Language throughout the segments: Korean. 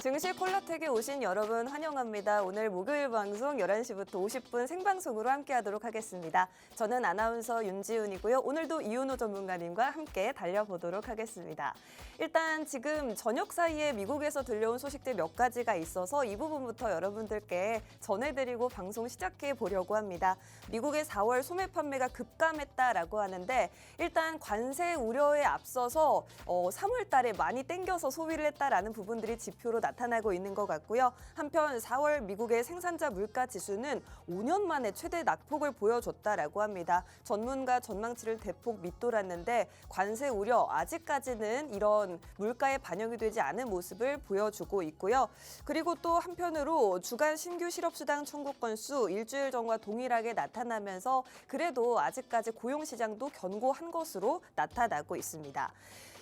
증시 콜라텍에 오신 여러분 환영합니다. 오늘 목요일 방송 11시부터 50분 생방송으로 함께하도록 하겠습니다. 저는 아나운서 윤지훈이고요. 오늘도 이윤호 전문가님과 함께 달려보도록 하겠습니다. 일단 지금 저녁 사이에 미국에서 들려온 소식들 몇 가지가 있어서 이 부분부터 여러분들께 전해드리고 방송 시작해 보려고 합니다. 미국의 4월 소매 판매가 급감했다라고 하는데 일단 관세 우려에 앞서서 3월 달에 많이 땡겨서 소비를 했다라는 부분들이 지표로 나타나고 있는 것 같고요. 한편 4월 미국의 생산자 물가 지수는 5년 만에 최대 낙폭을 보여줬다라고 합니다. 전문가 전망치를 대폭 밑돌았는데 관세 우려 아직까지는 이런 물가에 반영이 되지 않은 모습을 보여주고 있고요. 그리고 또 한편으로 주간 신규 실업수당 청구 건수 일주일 전과 동일하게 나타나면서 그래도 아직까지 고용시장도 견고한 것으로 나타나고 있습니다.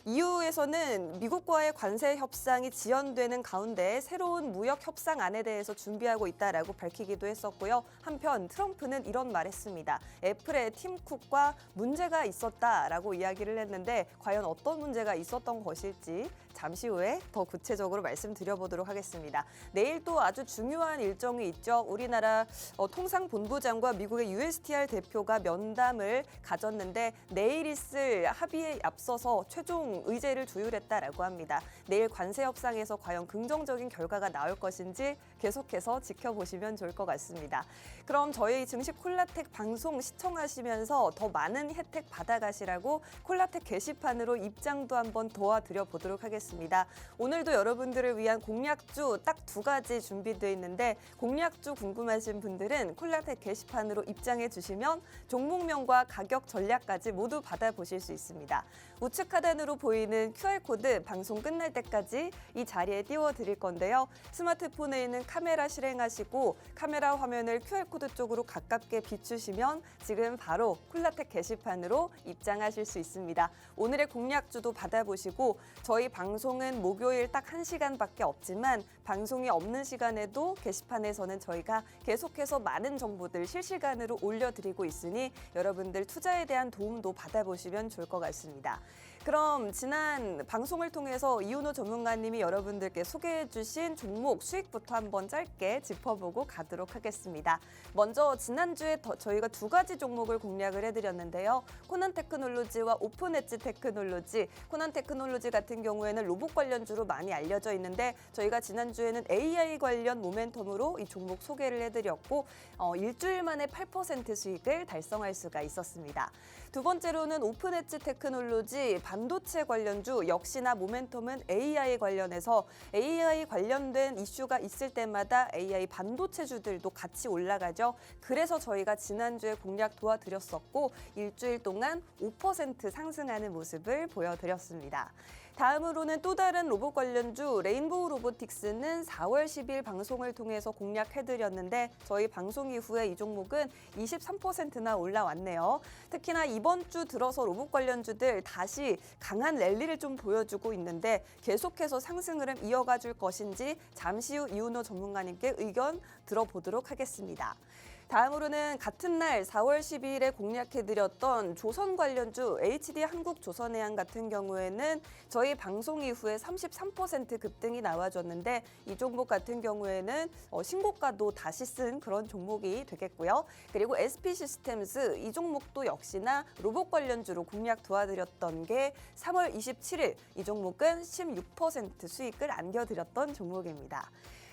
EU에서는 미국과의 관세 협상이 지연되는 가운데 새로운 무역 협상안에 대해서 준비하고 있다라고 밝히기도 했었고요. 한편 트럼프는 이런 말했습니다. 애플의 팀 쿡과 문제가 있었다라고 이야기를 했는데 과연 어떤 문제가 있었던 것일지 잠시 후에 더 구체적으로 말씀드려보도록 하겠습니다. 내일 또 아주 중요한 일정이 있죠. 우리나라 통상본부장과 미국의 USTR 대표가 면담을 가졌는데 내일 있을 합의에 앞서서 최종 의제를 조율했다라고 합니다. 내일 관세 협상에서 과연 긍정적인 결과가 나올 것인지 계속해서 지켜보시면 좋을 것 같습니다. 그럼 저희 증시 콜라텍 방송 시청하시면서 더 많은 혜택 받아가시라고 콜라텍 게시판으로 입장도 한번 도와드려 보도록 하겠습니다. 오늘도 여러분들을 위한 공략주 딱 2가지 준비되어 있는데 공략주 궁금하신 분들은 콜라텍 게시판으로 입장해 주시면 종목명과 가격 전략까지 모두 받아보실 수 있습니다. 우측 하단으로 보이는 QR코드 방송 끝날 때까지 이 자리에 띄워드릴 건데요. 스마트폰에 있는 카메라 실행하시고 카메라 화면을 QR코드 쪽으로 가깝게 비추시면 지금 바로 콜라텍 게시판으로 입장하실 수 있습니다. 오늘의 공략주도 받아보시고 저희 방송은 목요일 딱 1시간밖에 없지만 방송이 없는 시간에도 게시판에서는 저희가 계속해서 많은 정보들 실시간으로 올려드리고 있으니 여러분들 투자에 대한 도움도 받아보시면 좋을 것 같습니다. 그럼 지난 방송을 통해서 이윤호 전문가님이 여러분들께 소개해 주신 종목 수익부터 한번 짧게 짚어보고 가도록 하겠습니다. 먼저 지난주에 저희가 2가지 종목을 공략을 해드렸는데요. 코난테크놀로지와 오픈엣지 테크놀로지, 코난테크놀로지 같은 경우에는 로봇 관련주로 많이 알려져 있는데 저희가 지난주에는 AI 관련 모멘텀으로 이 종목 소개를 해드렸고 일주일 만에 8% 수익을 달성할 수가 있었습니다. 두 번째로는 오픈엣지 테크놀로지 반도체 관련주 역시나 모멘텀은 AI 관련해서 AI 관련된 이슈가 있을 때마다 AI 반도체주들도 같이 올라가죠. 그래서 저희가 지난주에 공략 도와드렸었고 일주일 동안 5% 상승하는 모습을 보여드렸습니다. 다음으로는 또 다른 로봇 관련주 레인보우 로보틱스는 4월 10일 방송을 통해서 공략해드렸는데 저희 방송 이후에 이 종목은 23%나 올라왔네요. 특히나 이번 주 들어서 로봇 관련주들 다시 강한 랠리를 좀 보여주고 있는데 계속해서 상승 흐름 이어가줄 것인지 잠시 후 이윤호 전문가님께 의견 들어보도록 하겠습니다. 다음으로는 같은 날 4월 12일에 공략해드렸던 조선 관련주 HD 한국조선해양 같은 경우에는 저희 방송 이후에 33% 급등이 나와줬는데 이 종목 같은 경우에는 신고가도 다시 쓴 그런 종목이 되겠고요. 그리고 SP시스템스 이 종목도 역시나 로봇 관련주로 공략 도와드렸던 게 3월 27일 이 종목은 16% 수익을 안겨드렸던 종목입니다.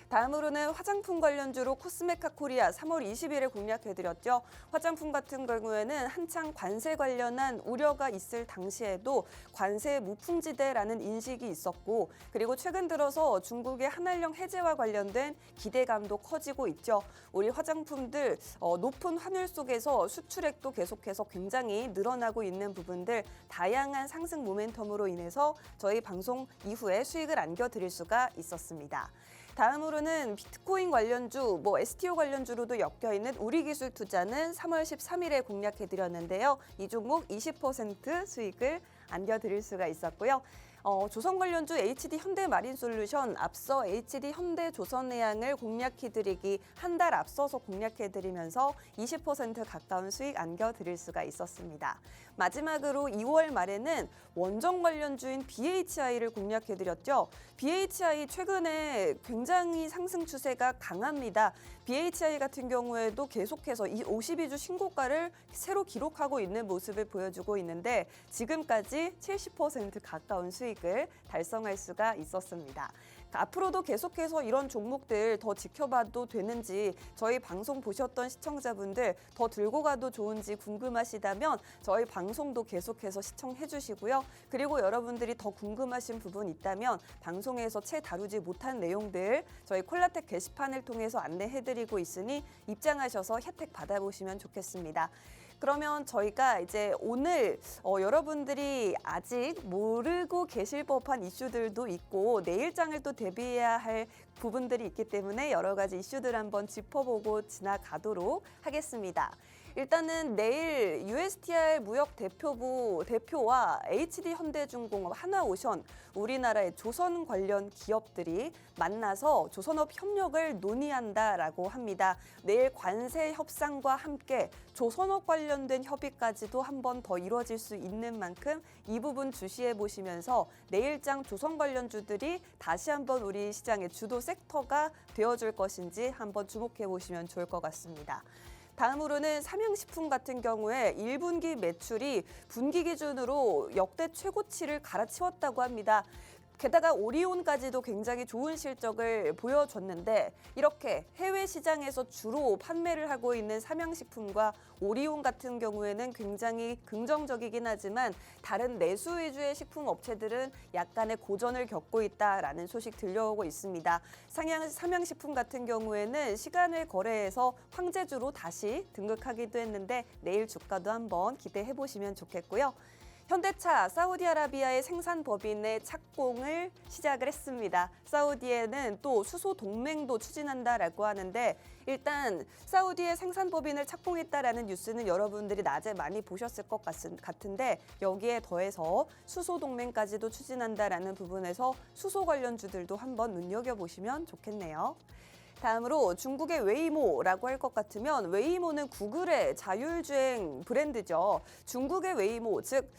다음으로는 화장품 관련주로 코스메카 코리아 3월 20일에 공략해드렸죠. 화장품 같은 경우에는 한창 관세 관련한 우려가 있을 당시에도 관세 무풍지대라는 인식이 있었고 그리고 최근 들어서 중국의 한한령 해제와 관련된 기대감도 커지고 있죠. 우리 화장품들 높은 환율 속에서 수출액도 계속해서 굉장히 늘어나고 있는 부분들 다양한 상승 모멘텀으로 인해서 저희 방송 이후에 수익을 안겨드릴 수가 있었습니다. 다음으로는 비트코인 관련주, STO 관련주로도 엮여있는 우리기술투자는 3월 13일에 공략해드렸는데요. 이 종목 20% 수익을 안겨드릴 수가 있었고요. 조선 관련주 HD 현대마린솔루션 앞서 HD 현대조선해양을 공략해드리기 한 달 앞서서 공략해드리면서 20% 가까운 수익 안겨드릴 수가 있었습니다. 마지막으로 2월 말에는 원전 관련주인 BHI를 공략해드렸죠. BHI 최근에 굉장히 상승 추세가 강합니다. BHI 같은 경우에도 계속해서 이 52주 신고가를 새로 기록하고 있는 모습을 보여주고 있는데 지금까지 70% 가까운 수익을 달성할 수가 있었습니다. 앞으로도 계속해서 이런 종목들 더 지켜봐도 되는지 저희 방송 보셨던 시청자분들 더 들고 가도 좋은지 궁금하시다면 저희 방송도 계속해서 시청해 주시고요. 그리고 여러분들이 더 궁금하신 부분 있다면 방송에서 채 다루지 못한 내용들 저희 콜라텍 게시판을 통해서 안내해드리고 있으니 입장하셔서 혜택 받아보시면 좋겠습니다. 그러면 저희가 이제 오늘 여러분들이 아직 모르고 계실 법한 이슈들도 있고 내일장을 또 대비해야 할 부분들이 있기 때문에 여러 가지 이슈들 한번 짚어보고 지나가도록 하겠습니다. 일단은 내일 USTR 무역 대표부 대표와 HD 현대중공업, 하나오션, 우리나라의 조선 관련 기업들이 만나서 조선업 협력을 논의한다라고 합니다. 내일 관세 협상과 함께 조선업 관련된 협의까지도 한 번 더 이루어질 수 있는 만큼 이 부분 주시해 보시면서 내일장 조선 관련주들이 다시 한번 우리 시장의 주도 섹터가 되어줄 것인지 한번 주목해 보시면 좋을 것 같습니다. 다음으로는 삼양식품 같은 경우에 1분기 매출이 분기 기준으로 역대 최고치를 갈아치웠다고 합니다. 게다가 오리온까지도 굉장히 좋은 실적을 보여줬는데 이렇게 해외 시장에서 주로 판매를 하고 있는 삼양식품과 오리온 같은 경우에는 굉장히 긍정적이긴 하지만 다른 내수 위주의 식품 업체들은 약간의 고전을 겪고 있다라는 소식 들려오고 있습니다. 삼양식품 같은 경우에는 시간을 거래해서 황제주로 다시 등극하기도 했는데 내일 주가도 한번 기대해 보시면 좋겠고요. 현대차 사우디아라비아의 생산 법인의 착공을 시작을 했습니다. 사우디에는 또 수소 동맹도 추진한다라고 하는데 일단 사우디의 생산 법인을 착공했다라는 뉴스는 여러분들이 낮에 많이 보셨을 것 같은데 여기에 더해서 수소 동맹까지도 추진한다라는 부분에서 수소 관련주들도 한번 눈여겨보시면 좋겠네요. 다음으로 중국의 웨이모라고 할 것 같으면 웨이모는 구글의 자율주행 브랜드죠. 중국의 웨이모, 즉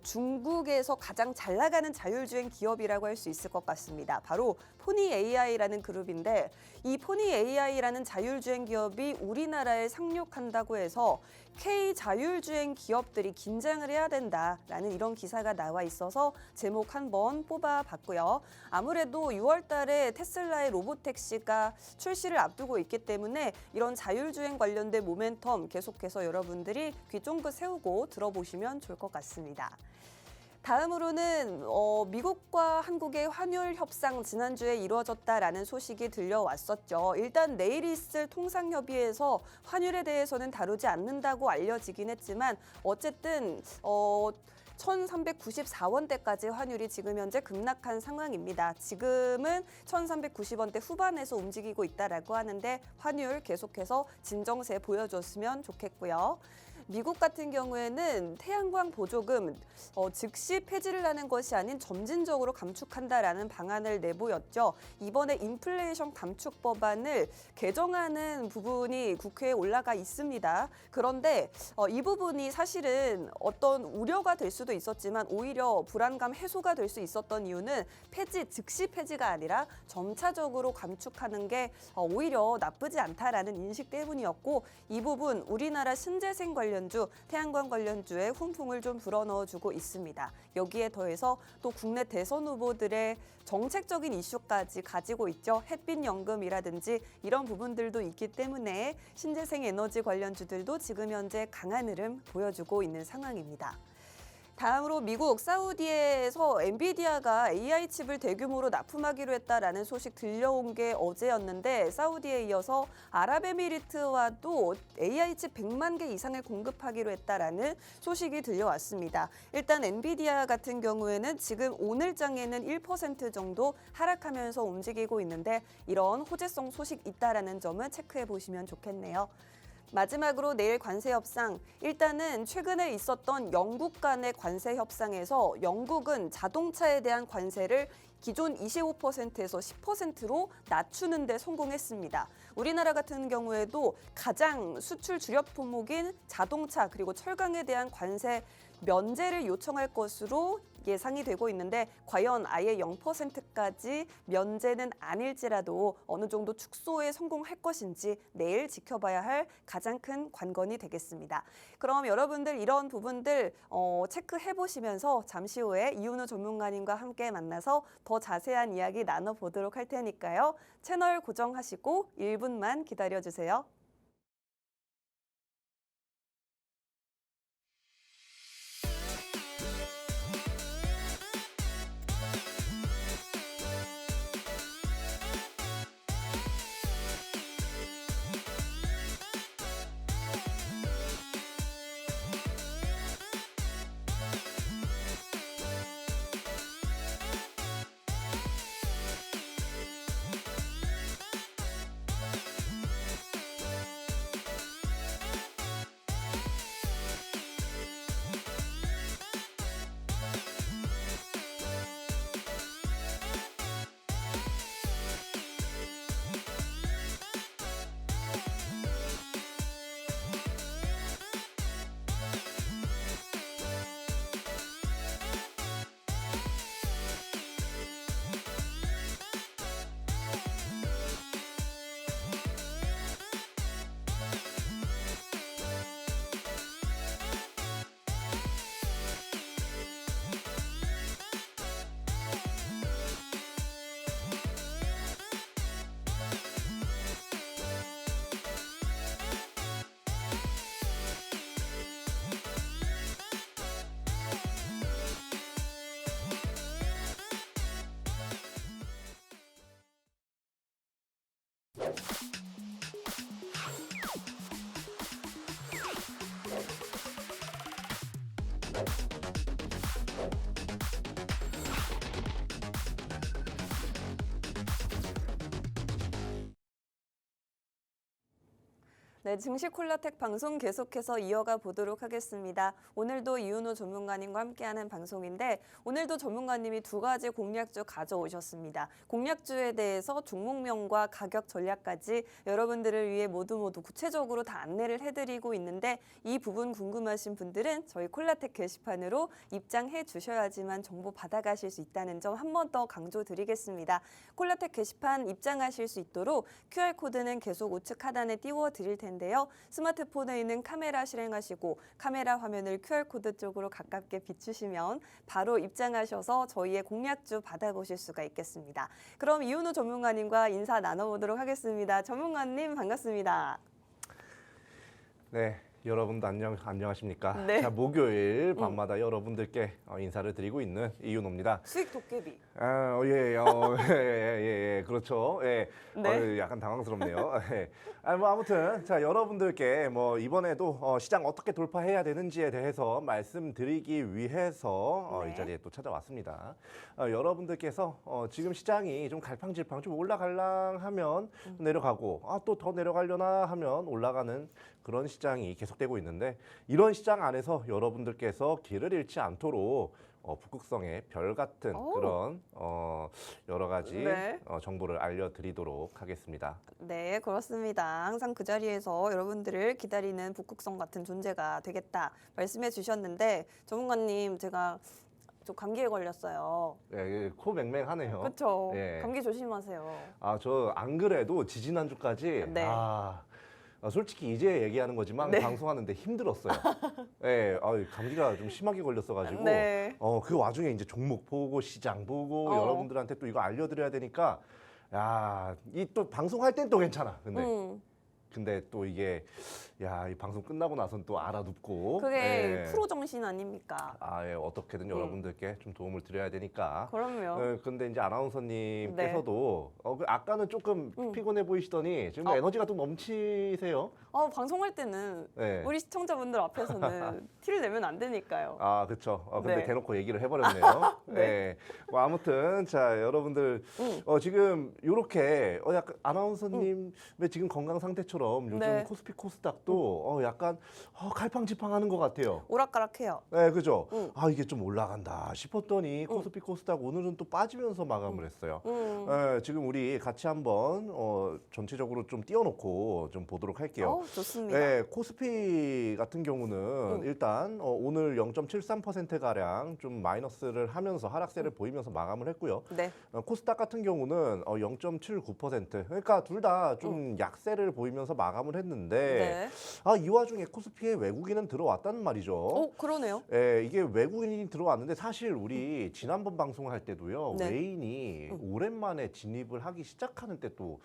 중국에서 가장 잘 나가는 자율주행 기업이라고 할 수 있을 것 같습니다. 바로 포니 AI라는 그룹인데 이 포니 AI라는 자율주행 기업이 우리나라에 상륙한다고 해서 K 자율주행 기업들이 긴장을 해야 된다라는 이런 기사가 나와 있어서 제목 한번 뽑아봤고요. 아무래도 6월 달에 테슬라의 로보택시가 출시를 앞두고 있기 때문에 이런 자율주행 관련된 모멘텀 계속해서 여러분들이 귀 쫑긋 세우고 들어보시면 좋을 것 같습니다. 다음으로는 미국과 한국의 환율 협상 지난주에 이루어졌다라는 소식이 들려왔었죠. 일단 내일 있을 통상협의에서 환율에 대해서는 다루지 않는다고 알려지긴 했지만 어쨌든 1,394원대까지 환율이 지금 현재 급락한 상황입니다. 지금은 1,390원대 후반에서 움직이고 있다라고 하는데 환율 계속해서 진정세 보여줬으면 좋겠고요. 미국 같은 경우에는 태양광 보조금 즉시 폐지를 하는 것이 아닌 점진적으로 감축한다라는 방안을 내보였죠. 이번에 인플레이션 감축 법안을 개정하는 부분이 국회에 올라가 있습니다. 그런데 이 부분이 사실은 어떤 우려가 될 수도 있었지만 오히려 불안감 해소가 될 수 있었던 이유는 즉시 폐지가 아니라 점차적으로 감축하는 게 오히려 나쁘지 않다라는 인식 때문이었고 이 부분 우리나라 신재생 관련주, 태양광 관련주에 훈풍을 좀 불어넣어주고 있습니다. 여기에 더해서 또 국내 대선 후보들의 정책적인 이슈까지 가지고 있죠. 햇빛연금이라든지 이런 부분들도 있기 때문에 신재생 에너지 관련주들도 지금 현재 강한 흐름 보여주고 있는 상황입니다. 다음으로 미국 사우디에서 엔비디아가 AI 칩을 대규모로 납품하기로 했다라는 소식 들려온 게 어제였는데 사우디에 이어서 아랍에미리트와도 AI 칩 100만 개 이상을 공급하기로 했다라는 소식이 들려왔습니다. 일단 엔비디아 같은 경우에는 지금 오늘장에는 1% 정도 하락하면서 움직이고 있는데 이런 호재성 소식 있다라는 점은 체크해 보시면 좋겠네요. 마지막으로 내일 관세 협상. 일단은 최근에 있었던 영국 간의 관세 협상에서 영국은 자동차에 대한 관세를 기존 25%에서 10%로 낮추는 데 성공했습니다. 우리나라 같은 경우에도 가장 수출 주력 품목인 자동차 그리고 철강에 대한 관세 면제를 요청할 것으로 예상이 되고 있는데 과연 아예 0%까지 면제는 아닐지라도 어느 정도 축소에 성공할 것인지 내일 지켜봐야 할 가장 큰 관건이 되겠습니다. 그럼 여러분들 이런 부분들 체크해 보시면서 잠시 후에 이윤우 전문가님과 함께 만나서 더 자세한 이야기 나눠보도록 할 테니까요. 채널 고정하시고 1분만 기다려주세요. 네, 증시 콜라텍 방송 계속해서 이어가 보도록 하겠습니다. 오늘도 이윤우 전문가님과 함께하는 방송인데 오늘도 전문가님이 두 가지 공략주 가져오셨습니다. 공략주에 대해서 종목명과 가격 전략까지 여러분들을 위해 모두 구체적으로 다 안내를 해드리고 있는데 이 부분 궁금하신 분들은 저희 콜라텍 게시판으로 입장해 주셔야지만 정보 받아가실 수 있다는 점 한 번 더 강조드리겠습니다. 콜라텍 게시판 입장하실 수 있도록 QR코드는 계속 우측 하단에 띄워드릴 텐데 스마트폰에 있는 카메라 실행하시고 카메라 화면을 QR코드 쪽으로 가깝게 비추시면 바로 입장하셔서 저희의 공략주 받아보실 수가 있겠습니다. 그럼 이윤우 전문가님과 인사 나눠보도록 하겠습니다. 전문가님 반갑습니다. 네, 여러분도 안녕하십니까? 네. 자, 목요일 밤마다 여러분들께 인사를 드리고 있는 이윤호입니다. 수익 도깨비. 예, 그렇죠. 예, 네. 약간 당황스럽네요. 예. 뭐 아무튼 자 여러분들께 뭐 이번에도 시장 어떻게 돌파해야 되는지에 대해서 말씀드리기 위해서 네. 이 자리에 또 찾아왔습니다. 여러분들께서 지금 시장이 좀 갈팡질팡 좀 올라갈랑하면 내려가고 또 더 내려가려나 하면 올라가는 그런 시장이 계속되고 있는데 이런 시장 안에서 여러분들께서 길을 잃지 않도록 북극성의 별 같은 그런 여러 가지 네. 정보를 알려드리도록 하겠습니다. 네, 그렇습니다. 항상 그 자리에서 여러분들을 기다리는 북극성 같은 존재가 되겠다 말씀해 주셨는데 전문가님 제가 좀 감기에 걸렸어요. 예, 코 맹맹하네요. 그렇죠. 예. 감기 조심하세요. 저 안 그래도 지지난주까지 네. 솔직히 이제 얘기하는 거지만 네. 방송하는데 힘들었어요. 예, 감기가 좀 심하게 걸렸어가지고 네. 그 와중에 이제 종목 보고 시장 보고 어. 여러분들한테 또 이거 알려드려야 되니까 이 또 방송할 땐 또 괜찮아. 근데 또 이게 이 방송 끝나고 나선 또 알아눕고 그게 프로 정신 아닙니까? 예, 어떻게든 여러분들께 좀 도움을 드려야 되니까. 그럼요. 근데 이제 아나운서님께서도 아까는 조금 피곤해 보이시더니 지금 에너지가 또 넘치세요. 방송할 때는 네. 우리 시청자분들 앞에서는 티를 내면 안 되니까요. 그렇죠. 근데 네. 대놓고 얘기를 해버렸네요. 네. 네. 뭐 아무튼 여러분들 지금 이렇게 약간 아나운서님의 지금 건강 상태처럼 것처럼 요즘 네. 코스피 코스닥도 약간 갈팡질팡하는 것 같아요. 오락가락해요. 네, 그죠? 이게 좀 올라간다 싶었더니 코스피 코스닥 오늘은 또 빠지면서 마감을 했어요. 지금 우리 같이 한번 전체적으로 좀 띄워놓고 좀 보도록 할게요. 좋습니다. 네, 코스피 같은 경우는 일단 오늘 0.73%가량 좀 마이너스를 하면서 하락세를 보이면서 마감을 했고요. 네. 코스닥 같은 경우는 0.79%. 그러니까 둘 다 좀 약세를 보이면서 마감을 했는데 네. 이 와중에 코스피에 외국인은 들어왔다는 말이죠. 그러네요. 예, 이게 외국인이 들어왔는데 사실 우리 지난번 방송할 때도요. 네. 외인이 오랜만에 진입을 하기 시작하는 때 또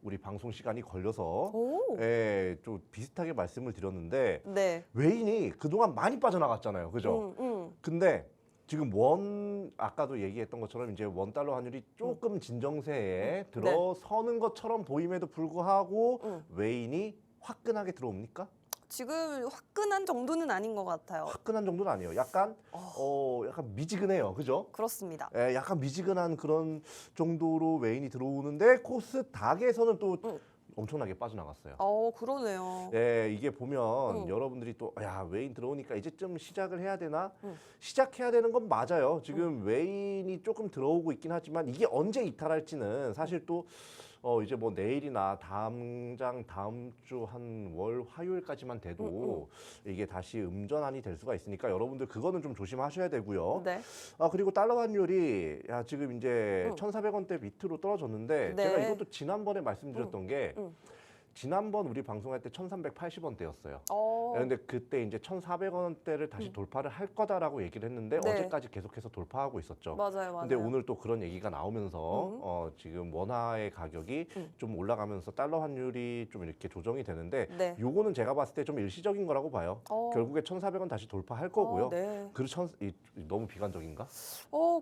우리 방송 시간이 걸려서 오. 예, 좀 비슷하게 말씀을 드렸는데 네. 외인이 그동안 많이 빠져나갔잖아요. 그죠? 근데 지금 아까도 얘기했던 것처럼 이제 원 달러 환율이 조금 진정세에 들어서는 것처럼 보임에도 불구하고 외인이 화끈하게 들어옵니까? 지금 화끈한 정도는 아닌 것 같아요. 화끈한 정도는 아니에요. 약간 약간 미지근해요. 그죠? 그렇습니다. 예, 약간 미지근한 그런 정도로 외인이 들어오는데 코스닥에서는 또 엄청나게 빠져나갔어요. 그러네요. 예, 이게 보면 여러분들이 또 외인 들어오니까 이제 좀 시작을 해야 되나? 시작해야 되는 건 맞아요. 지금 외인이 조금 들어오고 있긴 하지만 이게 언제 이탈할지는 사실 또 이제 뭐 내일이나 다음 주 한 월 화요일까지만 돼도 이게 다시 음전환이 될 수가 있으니까 여러분들 그거는 좀 조심하셔야 되고요. 네. 그리고 달러 환율이 지금 이제 1,400원대 밑으로 떨어졌는데 네. 제가 이것도 지난번에 말씀드렸던 게 지난번 우리 방송할 때 1,380원대였어요. 그런데 그때 이제 1,400원대를 다시 돌파를 할 거다라고 얘기를 했는데 네. 어제까지 계속해서 돌파하고 있었죠. 맞아요. 근데 오늘 또 그런 얘기가 나오면서 지금 원화의 가격이 좀 올라가면서 달러 환율이 좀 이렇게 조정이 되는데 네. 요거는 제가 봤을 때 좀 일시적인 거라고 봐요. 결국에 1,400원 다시 돌파할 거고요. 네. 너무 비관적인가?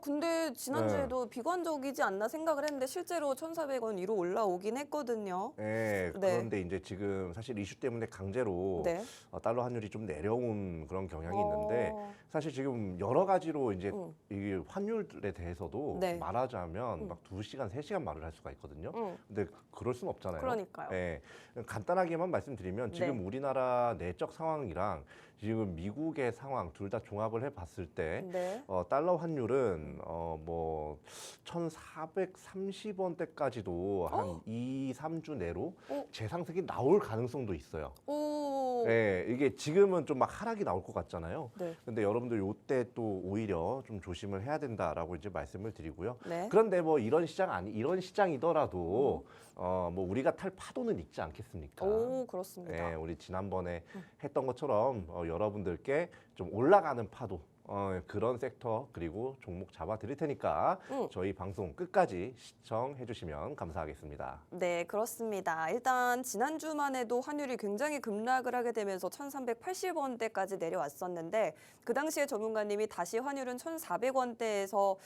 근데 지난주에도 비관적이지 않나 생각을 했는데 실제로 1,400원 위로 올라오긴 했거든요. 네, 네. 그런데 이제 지금 사실 이슈 때문에 강제로 네. 달러 환율이 좀 내려온 그런 경향이 있는데 사실 지금 여러 가지로 이제 이 환율에 대해서도 네. 말하자면 막 2시간, 3시간 말을 할 수가 있거든요. 근데 그럴 수는 없잖아요. 그러니까요. 네, 간단하게만 말씀드리면 지금 네. 우리나라 내적 상황이랑 지금 미국의 상황 둘 다 종합을 해봤을 때 네. 달러 환율은 뭐 1,430원대까지도 한 2, 3주 내로 재상승이 나올 가능성도 있어요. 네, 이게 지금은 좀 막 하락이 나올 것 같잖아요. 네. 근데 여러분들 요때 또 오히려 좀 조심을 해야 된다라고 이제 말씀을 드리고요. 네. 그런데 뭐 이런 시장이더라도 뭐 우리가 탈 파도는 있지 않겠습니까? 그렇습니다. 네, 우리 지난번에 했던 것처럼 여러분들께 좀 올라가는 파도 그런 섹터 그리고 종목 잡아 드릴 테니까 저희 방송 끝까지 시청해 주시면 감사하겠습니다. 네, 그렇습니다. 일단 지난주만 해도 환율이 굉장히 급락을 하게 되면서 1,380원대까지 내려왔었는데 그 당시에 전문가님이 다시 환율은 1,400원대에서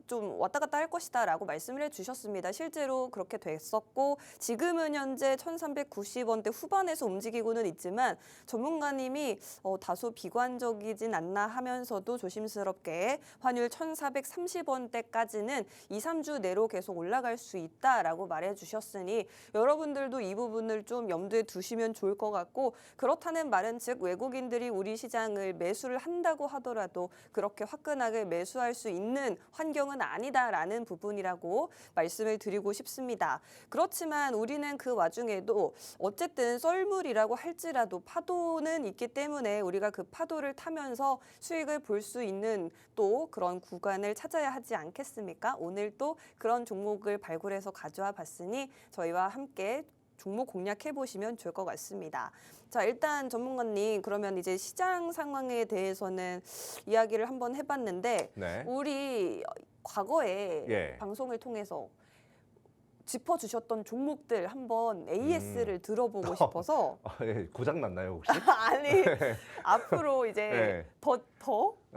좀 왔다 갔다 할 것이다라고 말씀을 해주셨습니다. 실제로 그렇게 됐었고 지금은 현재 1,390원대 후반에서 움직이고는 있지만 전문가님이 다소 비관적이진 않나 하면서도 조심스럽게 환율 1,430원대까지는 2, 3주 내로 계속 올라갈 수 있다라고 말해주셨으니 여러분들도 이 부분을 좀 염두에 두시면 좋을 것 같고 그렇다는 말은 즉 외국인들이 우리 시장을 매수를 한다고 하더라도 그렇게 화끈하게 매수할 수 있는 환경은 아니다라는 부분이라고 말씀을 드리고 싶습니다. 그렇지만 우리는 그 와중에도 어쨌든 썰물이라고 할지라도 파도는 있기 때문에 우리가 그 파도를 타면서 수익을 볼 수 있는 또 그런 구간을 찾아야 하지 않겠습니까? 오늘 또 그런 종목을 발굴해서 가져와 봤으니 저희와 함께 종목 공략해 보시면 좋을 것 같습니다. 자, 일단 전문가님 그러면 이제 시장 상황에 대해서는 이야기를 한번 해봤는데 네. 우리 과거에 방송을 통해서 짚어주셨던 종목들 한번 AS를 들어보고 싶어서 고장 났나요 혹시? 아니 앞으로 이제 더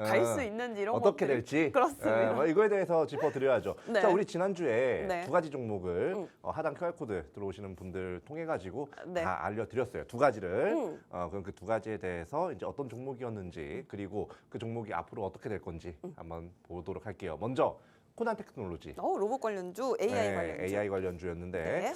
갈 수 있는지 이런 어떻게 것들. 될지 그렇습니다. 이거에 대해서 짚어드려야죠. 네. 자, 우리 지난주에 네. 두 가지 종목을 하단 QR코드 들어오시는 분들 통해 가지고 네. 다 알려드렸어요. 두 가지를 그럼 그 두 가지에 대해서 이제 어떤 종목이었는지 그리고 그 종목이 앞으로 어떻게 될 건지 한번 보도록 할게요. 먼저 코난 테크놀로지. 로봇 관련주, AI 네, 관련주. AI 관련주였는데 네.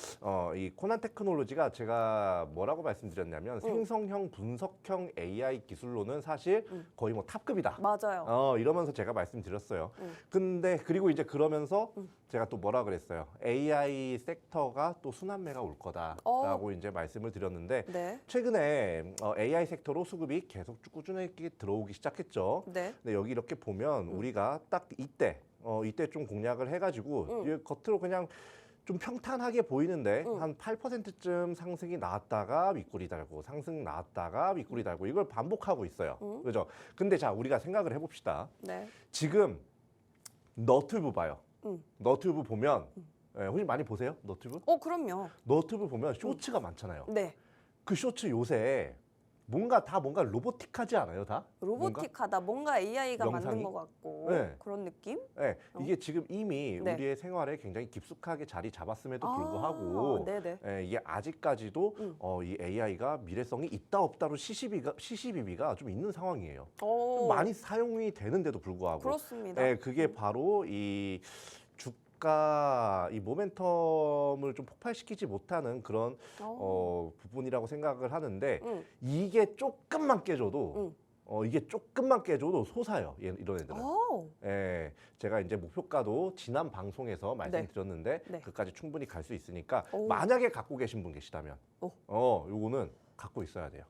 이 코난 테크놀로지가 제가 뭐라고 말씀드렸냐면 생성형 분석형 AI 기술로는 사실 거의 뭐 탑급이다. 맞아요. 이러면서 제가 말씀드렸어요. 근데 그리고 이제 그러면서 제가 또 뭐라 그랬어요. AI 섹터가 또 순환매가 올 거다라고 이제 말씀을 드렸는데 네. 최근에 AI 섹터로 수급이 계속 꾸준하게 들어오기 시작했죠. 네. 근데 여기 이렇게 보면 우리가 딱 이때 좀 공략을 해가지고 이게 겉으로 그냥 좀 평탄하게 보이는데 한 8%쯤 상승이 나왔다가 윗꼬리 달고 상승 나왔다가 윗꼬리 달고 이걸 반복하고 있어요. 그죠? 근데 자 우리가 생각을 해봅시다. 네. 지금 너튜브 봐요. 너튜브 보면 혹시 많이 보세요? 너튜브? 그럼요. 너튜브 보면 쇼츠가 많잖아요. 네. 그 쇼츠 요새 뭔가 로보틱하지 않아요, 다? 로보틱하다. 뭔가 AI가 만든 영상이? 것 같고 네. 그런 느낌? 네, 이게 지금 이미 네. 우리의 생활에 굉장히 깊숙하게 자리 잡았음에도 불구하고 네네. 이게 아직까지도 이 AI가 미래성이 있다 없다로 시시비비가 좀 있는 상황이에요. 좀 많이 사용이 되는데도 불구하고 그렇습니다. 그게 바로 이 주가 이 모멘텀을 좀 폭발시키지 못하는 그런 부분이라고 생각을 하는데 이게 조금만 깨져도 솟아요. 이런 애들은. 제가 이제 목표가도 지난 방송에서 말씀드렸는데 네. 그까지 충분히 갈 수 있으니까 만약에 갖고 계신 분 계시다면 요거는 갖고 있어야 돼요.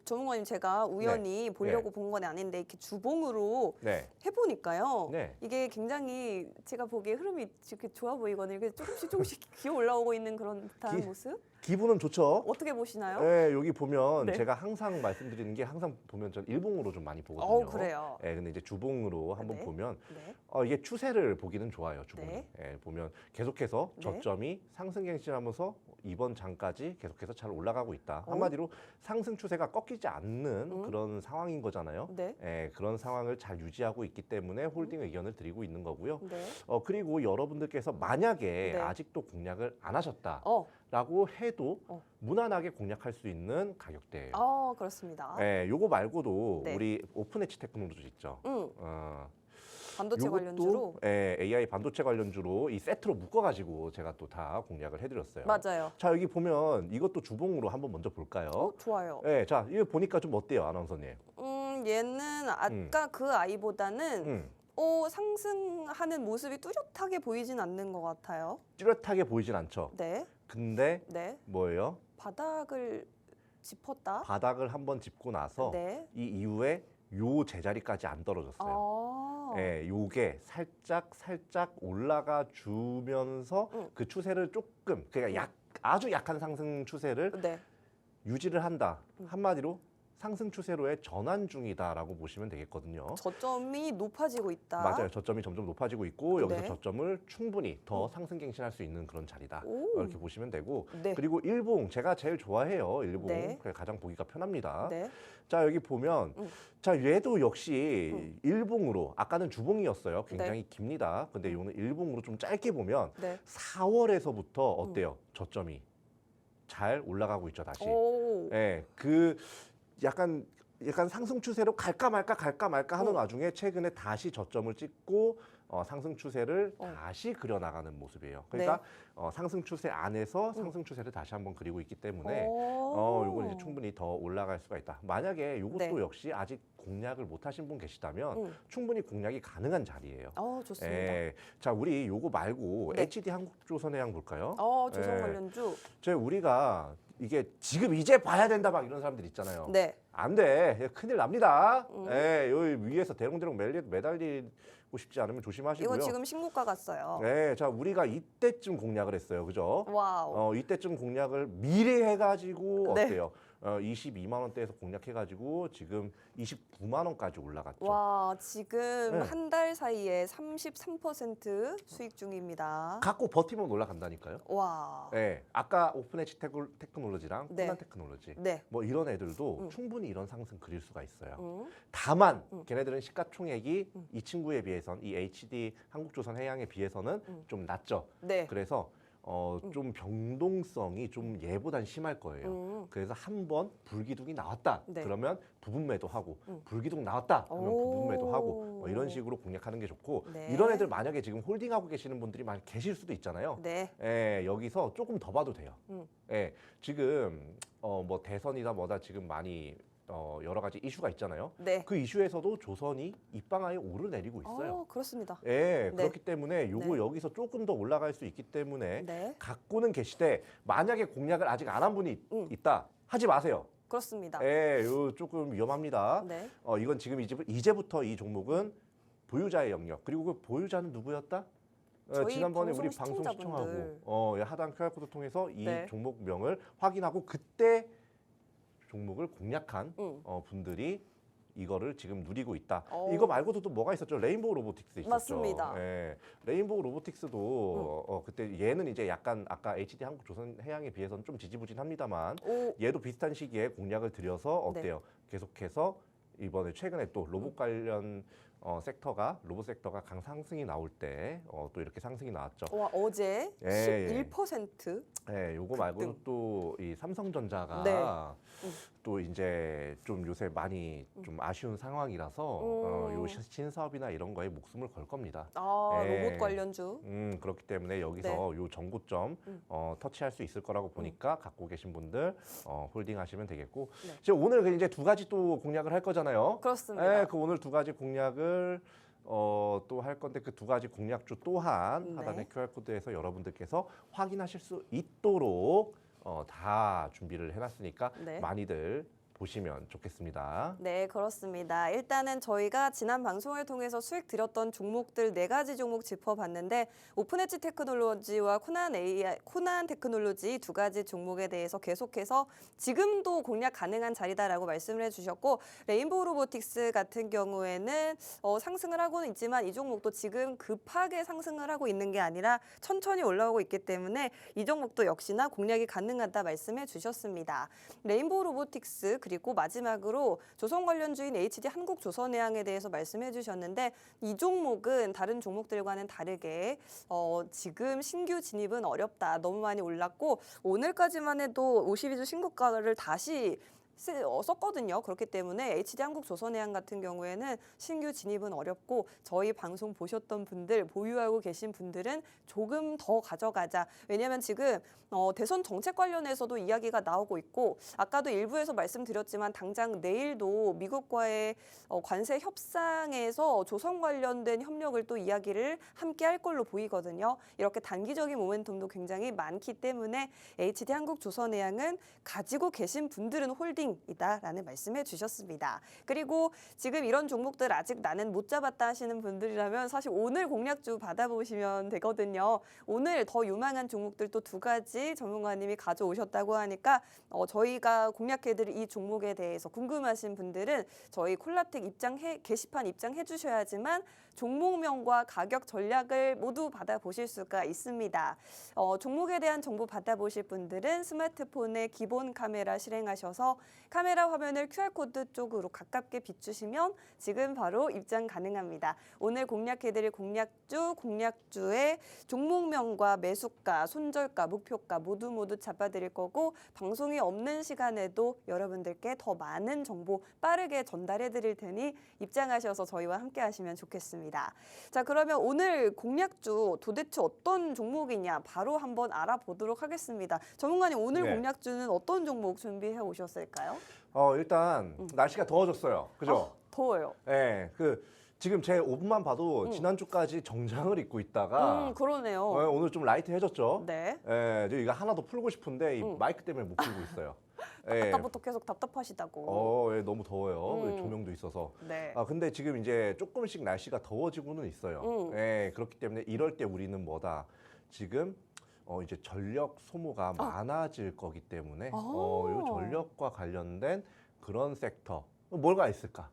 전문가님 제가 우연히 보려고 본 건 아닌데 이렇게 주봉으로 해보니까요. 네. 이게 굉장히 제가 보기에 흐름이 이렇게 좋아 보이거든요. 이렇게 조금씩 기어 올라오고 있는 그런 듯한 모습. 기분은 좋죠. 어떻게 보시나요? 네, 여기 보면 네. 제가 항상 말씀드리는 게 항상 보면 전 일봉으로 좀 많이 보거든요. 그래요. 네, 근데 이제 주봉으로 한번 네. 보면 네. 이게 추세를 보기는 좋아요. 주봉이. 네. 보면 계속해서 네. 저점이 상승갱신하면서 이번 장까지 계속해서 잘 올라가고 있다. 한마디로 상승 추세가 꺾이지 않는 그런 상황인 거잖아요. 네. 그런 상황을 잘 유지하고 있기 때문에 홀딩 의견을 드리고 있는 거고요. 네. 그리고 여러분들께서 만약에 네. 아직도 공략을 안 하셨다라고 해도 무난하게 공략할 수 있는 가격대예요. 그렇습니다. 요거 말고도 네. 우리 오픈 엣지 테크놀로지 있죠. 반도체 요것도, 관련주로. AI 반도체 관련주로 이 세트로 묶어가지고 제가 또 다 공략을 해드렸어요. 맞아요. 자 여기 보면 이것도 주봉으로 한번 먼저 볼까요? 좋아요. 자 이거 보니까 좀 어때요, 아나운서님? 얘는 아까 그 아이보다는 상승하는 모습이 뚜렷하게 보이진 않는 것 같아요. 뚜렷하게 보이진 않죠. 네. 근데 네. 뭐예요? 바닥을 짚었다. 바닥을 한번 짚고 나서 네. 이 이후에 요 제자리까지 안 떨어졌어요. 요게 살짝 올라가 주면서 그 추세를 조금 그러니까 아주 약한 상승 추세를 네. 유지를 한다. 한마디로 상승 추세로의 전환 중이다라고 보시면 되겠거든요. 저점이 높아지고 있다. 맞아요. 저점이 점점 높아지고 있고 여기서 네. 저점을 충분히 더 상승갱신할 수 있는 그런 자리다. 이렇게 보시면 되고 네. 그리고 일봉 제가 제일 좋아해요. 일봉 네. 가장 보기가 편합니다. 네. 자 여기 보면 자 얘도 역시 일봉으로 아까는 주봉이었어요. 굉장히 깁니다. 근데 이거는 일봉으로 좀 짧게 보면 네. 4월에서부터 어때요? 저점이 잘 올라가고 있죠 다시. 그 약간 상승 추세로 갈까 말까 하는 와중에 최근에 다시 저점을 찍고 상승 추세를 다시 그려나가는 모습이에요. 그러니까 상승 추세 안에서 상승 추세를 다시 한번 그리고 있기 때문에 요건 이제 충분히 더 올라갈 수가 있다. 만약에 이것도 역시 아직 공략을 못 하신 분 계시다면 충분히 공략이 가능한 자리예요. 좋습니다. 자, 우리 요거 말고 HD 한국조선해양 볼까요? 조선 관련주. 우리가 이게 지금 이제 봐야 된다 막 이런 사람들 있잖아요. 네. 안 돼. 큰일 납니다. 여기 위에서 대롱대롱 매달리고 싶지 않으면 조심하시고요. 이거 지금 신고가 갔어요. 네, 자 우리가 이때쯤 공략을 했어요, 그죠? 와우. 이때쯤 공략을 미리 해가지고 네. 어때요? 22만 원대에서 공략해가지고 지금 29만 원까지 올라갔죠. 와, 지금 네. 한 달 사이에 33% 수익 중입니다. 갖고 버티면 올라간다니까요. 와. 네, 아까 오픈 엣지 테크놀로지랑 네. 코난 테크놀로지 네. 뭐 이런 애들도 충분히 이런 상승 그릴 수가 있어요. 음. 다만 걔네들은 시가총액이 이 친구에 비해선 이 HD 한국조선해양에 비해서는 좀 낮죠. 네. 그래서 좀 변동성이 좀 얘보단 심할 거예요. 그래서 한번 불기둥이 나왔다. 네. 그러면 부분 매도하고 불기둥 나왔다. 그러면 부분 매도하고 뭐 이런 식으로 공략하는 게 좋고 네. 이런 애들 만약에 지금 홀딩하고 계시는 분들이 많이 계실 수도 있잖아요. 네. 예, 여기서 조금 더 봐도 돼요. 예, 지금 뭐 대선이다 뭐다 지금 많이 여러 가지 이슈가 있잖아요. 네. 그 이슈에서도 조선이 입방아에 오르내리고 있어요. 그렇습니다. 예, 네. 그렇기 때문에 요거 네. 여기서 조금 더 올라갈 수 있기 때문에 네. 갖고는 계시되 만약에 공략을 아직 안 한 분이 있다 하지 마세요. 그렇습니다. 예, 요 조금 위험합니다. 네. 이건 지금 이제부터 이 종목은 보유자의 영역 그리고 그 보유자는 누구였다? 저희 지난번에 우리 방송 방송 시청자분들. 시청하고 하단 QR코드 통해서 이 네. 종목명을 확인하고 그때 종목을 공략한 분들이 이거를 지금 누리고 있다. 이거 말고도 또 뭐가 있었죠? 레인보우 로보틱스 있었죠. 맞습니다. 예, 레인보우 로보틱스도 그때 얘는 이제 약간 아까 HD 한국조선해양에 비해서는 좀 지지부진합니다만 얘도 비슷한 시기에 공략을 들여서 어때요? 계속해서 이번에 최근에 또 로봇 관련 로봇 sek터가 강상승이 나올 때 또 이렇게 상승이 나왔죠. 와, 어제 예, 11%. 네, 요거 말고도 또 이 삼성전자가 네. 또 이제 좀 요새 많이 좀 아쉬운 상황이라서 요 신사업이나 이런 거에 목숨을 걸 겁니다. 예. 로봇 관련주. 그렇기 때문에 여기서 네. 요 전고점 터치할 수 있을 거라고 보니까 갖고 계신 분들 홀딩하시면 되겠고 네. 지금 오늘 이제 두 가지 또 공략을 할 거잖아요. 그렇습니다. 예, 그 오늘 두 가지 공략을 또 할 건데 그 두 가지 공략주 또한 네. 하단의 QR코드에서 여러분들께서 확인하실 수 있도록 다 준비를 해놨으니까 네. 많이들 보시면 좋겠습니다. 네, 그렇습니다. 일단은 저희가 지난 방송을 통해서 수익 드렸던 종목들 4가지 종목 짚어봤는데 오픈엣지 테크놀로지와 코난 테크놀로지 2가지 종목에 대해서 계속해서 지금도 공략 가능한 자리다라고 말씀을 해주셨고 레인보우 로보틱스 같은 경우에는 상승을 하고는 있지만 이 종목도 지금 급하게 상승을 하고 있는 게 아니라 천천히 올라오고 있기 때문에 이 종목도 역시나 공략이 가능하다 말씀해 주셨습니다. 레인보우 로보틱스 그리고 마지막으로 조선 관련주인 HD 한국조선해양에 대해서 말씀해 주셨는데 이 종목은 다른 종목들과는 다르게 지금 신규 진입은 어렵다. 너무 많이 올랐고 오늘까지만 해도 52주 신고가를 다시 썼거든요. 그렇기 때문에 HD 한국조선해양 같은 경우에는 신규 진입은 어렵고 저희 방송 보셨던 분들, 보유하고 계신 분들은 조금 더 가져가자. 왜냐하면 지금 대선 정책 관련해서도 이야기가 나오고 있고 아까도 일부에서 말씀드렸지만 당장 내일도 미국과의 관세 협상에서 조선 관련된 협력을 또 이야기를 함께 할 걸로 보이거든요. 이렇게 단기적인 모멘텀도 굉장히 많기 때문에 HD 한국조선해양은 가지고 계신 분들은 홀딩이다라는 말씀해 주셨습니다. 그리고 지금 이런 종목들 아직 나는 못 잡았다 하시는 분들이라면 사실 오늘 공략주 받아보시면 되거든요. 오늘 더 유망한 종목들 또 2가지 전문가님이 가져오셨다고 하니까 저희가 공략해드릴 이 종목에 대해서 궁금하신 분들은 저희 콜라텍 게시판 입장해 주셔야지만 종목명과 가격 전략을 모두 받아보실 수가 있습니다. 종목에 대한 정보 받아보실 분들은 스마트폰에 기본 카메라 실행하셔서 카메라 화면을 QR코드 쪽으로 가깝게 비추시면 지금 바로 입장 가능합니다. 오늘 공략해드릴 공략주의 종목명과 매수가, 손절가, 목표가 모두 잡아드릴 거고 방송이 없는 시간에도 여러분들께 더 많은 정보 빠르게 전달해드릴 테니 입장하셔서 저희와 함께 하시면 좋겠습니다. 자, 그러면 오늘 공략주 도대체 어떤 종목이냐 바로 한번 알아보도록 하겠습니다. 전문가님 오늘 네. 공략주는 어떤 종목 준비해 오셨을까요? 일단 날씨가 더워졌어요. 그죠? 더워요. 네, 지금 제 5분만 봐도 지난주까지 정장을 입고 있다가 그러네요. 오늘 좀 라이트해졌죠? 네. 예, 저 이거 하나 더 풀고 싶은데 이 마이크 때문에 못 풀고 있어요. 예. 아까부터 계속 답답하시다고. 예, 너무 더워요. 조명도 있어서. 네. 근데 지금 이제 조금씩 날씨가 더워지고는 있어요. 예, 그렇기 때문에 이럴 때 우리는 뭐다? 지금 이제 전력 소모가 많아질 거기 때문에 요 전력과 관련된 그런 섹터 뭐가 있을까?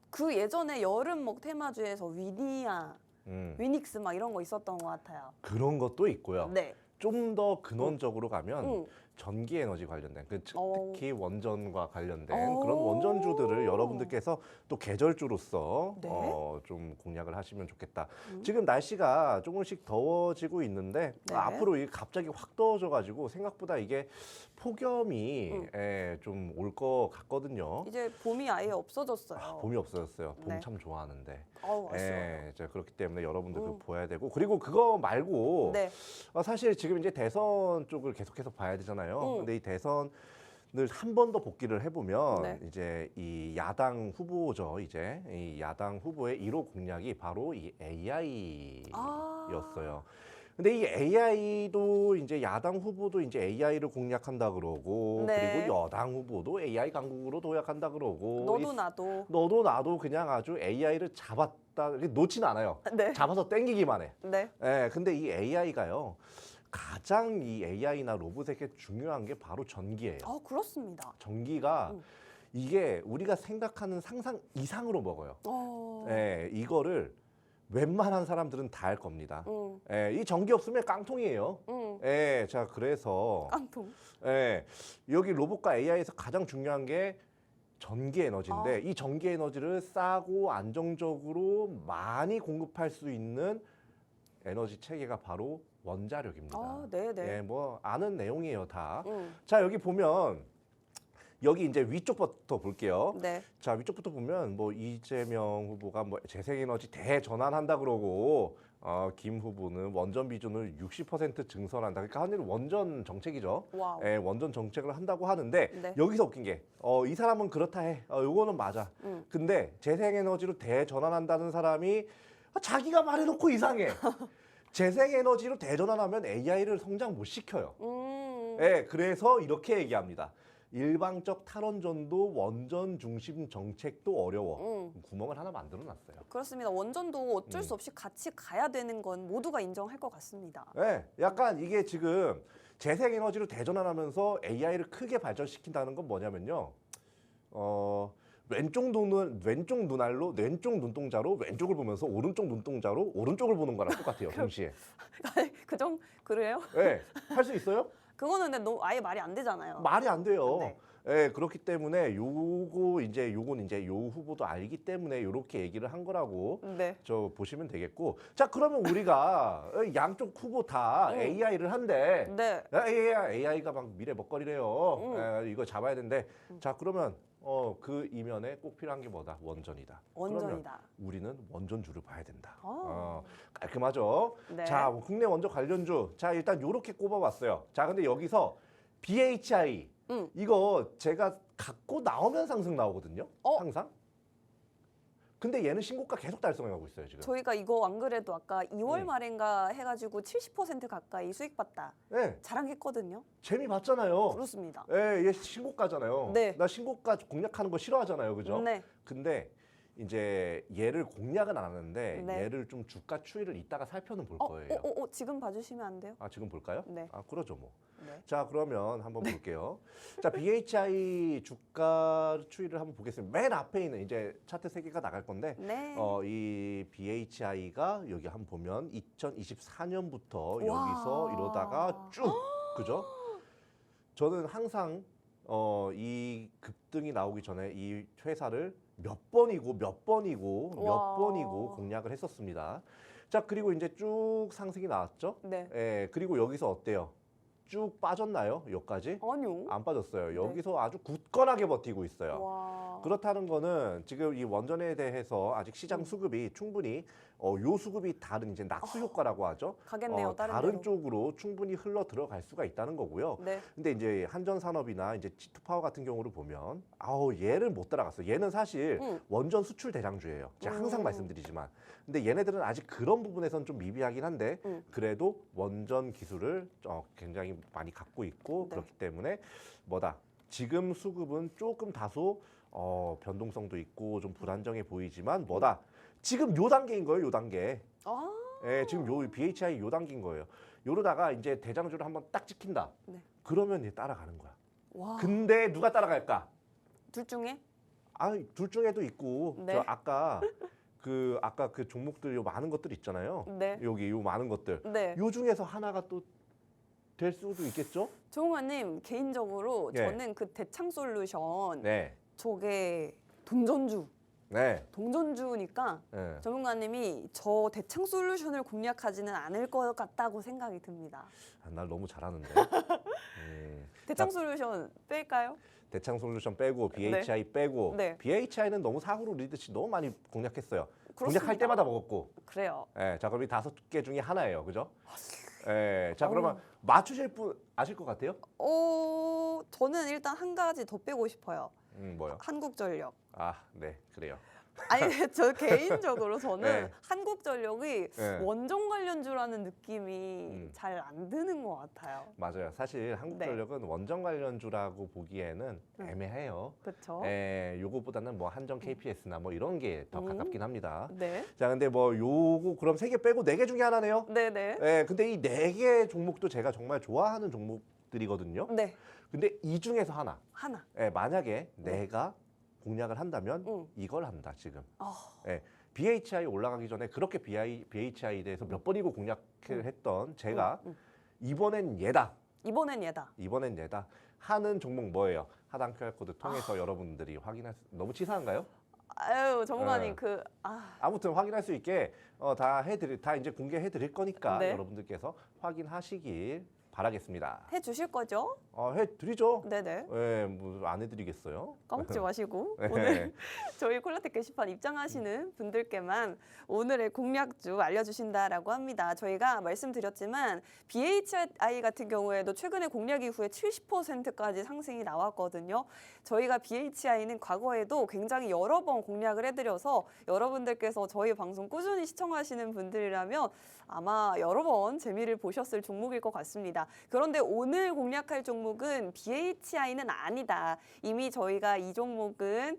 그 예전에 여름 테마주에서 위닉스 막 이런 거 있었던 것 같아요. 그런 것도 있고요. 네. 좀 더 근원적으로 가면 전기 에너지 관련된 어. 특히 원전과 관련된 어. 그런 원전주들을 여러분들께서 또 계절주로서 네. 좀 공략을 하시면 좋겠다. 음. 지금 날씨가 조금씩 더워지고 있는데 네. 앞으로 이게 갑자기 확 더워져가지고 생각보다 이게 폭염이 좀 올 것 같거든요. 이제 봄이 아예 없어졌어요. 봄이 없어졌어요. 봄 네. 참 좋아하는데. 아쉬워요. 자, 그렇기 때문에 여러분들 그 보야 되고 그리고 그거 말고 네. 사실 지금 이제 대선 쪽을 계속해서 봐야 되잖아요. 근데 이 대선을 한 번 더 복귀를 해보면 네. 이제 이 야당 후보죠. 이제 이 야당 후보의 1호 공약이 바로 이 AI였어요. 근데 이 AI도 이제 야당 후보도 이제 AI를 공략한다 그러고 네. 그리고 여당 후보도 AI 강국으로 도약한다 그러고 너도 나도. 너도 나도 그냥 아주 AI를 잡았다 놓진 않아요. 네. 잡아서 땡기기만 해. 네. 근데 이 AI가요. 가장 이 AI나 로봇에게 중요한 게 바로 전기예요. 그렇습니다. 전기가 이게 우리가 생각하는 상상 이상으로 먹어요. 이거를 웬만한 사람들은 다 할 겁니다. 이 전기 없으면 깡통이에요. 자, 그래서 깡통. 여기 로봇과 AI에서 가장 중요한 게 전기 에너지인데 이 전기 에너지를 싸고 안정적으로 많이 공급할 수 있는 에너지 체계가 바로 원자력입니다. 네네. 뭐 아는 내용이에요, 다. 자, 여기 보면 여기 이제 위쪽부터 볼게요. 네. 자, 위쪽부터 보면 뭐 이재명 후보가 뭐 재생에너지 대전환한다 그러고 김 후보는 원전 비중을 60% 증설한다. 그러니까 하늘 원전 정책이죠. 와우. 원전 정책을 한다고 하는데 네. 여기서 웃긴 게 이 사람은 그렇다 해. 요거는 맞아. 근데 재생에너지로 대전환한다는 사람이 자기가 말해놓고 이상해. 재생에너지로 대전환하면 AI를 성장 못 시켜요. 그래서 이렇게 얘기합니다. 일방적 탈원전도 원전 중심 정책도 어려워. 구멍을 하나 만들어놨어요. 그렇습니다. 원전도 어쩔 수 없이 같이 가야 되는 건 모두가 인정할 것 같습니다. 약간 이게 지금 재생에너지로 대전환하면서 AI를 크게 발전시킨다는 건 뭐냐면요. 왼쪽 눈알로 왼쪽 눈동자로 왼쪽을 보면서 오른쪽 눈동자로 오른쪽을 보는 거랑 똑같아요. 동시에. 그래요? 할 수 있어요? 그거는 근데 너무 아예 말이 안 되잖아요. 말이 안 돼요. 네. 그렇기 때문에 요건 이제 요 후보도 알기 때문에 이렇게 얘기를 한 거라고 네. 보시면 되겠고. 자, 그러면 우리가 양쪽 후보 다 AI를 한대. 네. AI가 막 미래 먹거리래요. 이거 잡아야 된대. 자, 그러면 그 이면에 꼭 필요한 게 뭐다? 원전이다. 원전이다. 그러면 우리는 원전주를 봐야 된다. 아. 깔끔하죠? 네. 자, 국내 원전 관련주. 자, 일단 요렇게 꼽아봤어요. 자, 근데 여기서 BHI 이거 제가 갖고 나오면 상승 나오거든요. 항상. 근데 얘는 신고가 계속 달성해가고 있어요, 지금. 저희가 이거 안 그래도 아까 2월 말인가 해가지고 70% 가까이 수익 봤다. 자랑했거든요. 재미 봤잖아요. 그렇습니다. 얘 신고가잖아요. 네. 나 신고가 공략하는 거 싫어하잖아요, 그죠? 네. 근데 이제 얘를 공략은 안 하는데 네. 얘를 좀 주가 추이를 이따가 살펴는 볼 거예요. 지금 봐주시면 안 돼요? 지금 볼까요? 네. 그러죠 뭐. 네. 자, 그러면 한번 볼게요. 자, BHI 주가 추이를 한번 보겠습니다. 맨 앞에 있는 이제 차트 3개가 나갈 건데 네. 이 BHI가 여기 한번 보면 2024년부터 와. 여기서 이러다가 쭉 그죠? 저는 항상 이 급등이 나오기 전에 이 회사를 몇 번이고 공략을 했었습니다. 자, 그리고 이제 쭉 상승이 나왔죠. 네. 그리고 여기서 어때요? 쭉 빠졌나요? 여기까지? 아니요. 안 빠졌어요. 네. 여기서 아주 굳건하게 버티고 있어요. 와. 그렇다는 거는 지금 이 원전에 대해서 아직 시장 수급이 충분히 요 수급이 다른 이제 낙수 효과라고 하죠. 가겠네요. 다른 데로. 쪽으로 충분히 흘러 들어갈 수가 있다는 거고요. 네. 근데 이제 한전 산업이나 이제 G2파워 같은 경우를 보면 얘를 못 따라갔어요. 얘는 사실 원전 수출 대장주예요. 제가 항상 말씀드리지만. 근데 얘네들은 아직 그런 부분에선 좀 미비하긴 한데 그래도 원전 기술을 굉장히 많이 갖고 있고 네. 그렇기 때문에 지금 수급은 조금 다소 변동성도 있고 좀 불안정해 보이지만 지금 요 단계인 거예요, 요 단계. 지금 요 BHI 요 단계인 거예요. 요러다가 이제 대장주를 한번 딱 찍힌다. 네. 그러면 이제 따라가는 거야. 와. 근데 누가 따라갈까? 둘 중에? 둘 중에도 있고 네. 저 아까 그 종목들 요 많은 것들 있잖아요. 네. 여기 요 많은 것들. 네. 요 중에서 하나가 또 될 수도 있겠죠? 조홍아님 개인적으로 예. 저는 그 대창솔루션 네. 저게 동전주. 네. 동전주니까 네. 전문가님이 저 대창솔루션을 공략하지는 않을 것 같다고 생각이 듭니다. 아, 날 너무 잘하는데. 자, 대창솔루션 뺄까요? 대창 솔루션 빼고 BHI 빼고 네. BHI는 너무 사후로 리드시 너무 많이 공략했어요. 그렇습니다. 공략할 때마다 먹었고. 그래요. 자 그럼 이 5개 중에 하나예요, 그죠? 자 그러면 맞추실 분 아실 것 같아요? 저는 일단 한 가지 더 빼고 싶어요. 뭐요? 한국전력. 네, 그래요. 아니 저 개인적으로 저는 네. 한국전력이 네. 원전 관련주라는 느낌이 음. 잘 안 드는 것 같아요. 맞아요. 사실 한국전력은 원전 관련주라고 보기에는 애매해요. 그렇죠? 요거보다는 뭐 한전 KPS나 뭐 이런 게 더 가깝긴 합니다. 네. 자, 근데 뭐 요거 그럼 3개 빼고 4개 중에 하나네요. 네네. 근데 이 4개 종목도 제가 정말 좋아하는 종목들이거든요. 네. 근데 이 중에서 하나. 하나. 만약에 내가 공략을 한다면 이걸 한다, 지금. BHI 올라가기 전에 그렇게 BHI에 대해서 몇 번이고 공략을 했던 제가 이번엔 얘다. 이번엔 얘다. 이번엔 얘다. 하는 종목 뭐예요? 하단 QR코드 통해서 여러분들이 확인할 수, 너무 치사한가요? 아유 전문가님 네. 아무튼 확인할 수 있게 다 이제 공개해 드릴 거니까 네. 여러분들께서 확인하시길 바라겠습니다. 해주실 거죠? 해 드리죠. 네네. 뭐 안 해드리겠어요? 까먹지 마시고 네. 오늘 저희 콜라텍 게시판 입장하시는 분들께만 오늘의 공략주 알려주신다라고 합니다. 저희가 말씀드렸지만 BHI 같은 경우에도 최근에 공략 이후에 70%까지 상승이 나왔거든요. 저희가 BHI는 과거에도 굉장히 여러 번 공략을 해드려서 여러분들께서 저희 방송 꾸준히 시청하시는 분들이라면 아마 여러 번 재미를 보셨을 종목일 것 같습니다. 그런데 오늘 공략할 종목은 BHI는 아니다. 이미 저희가 이 종목은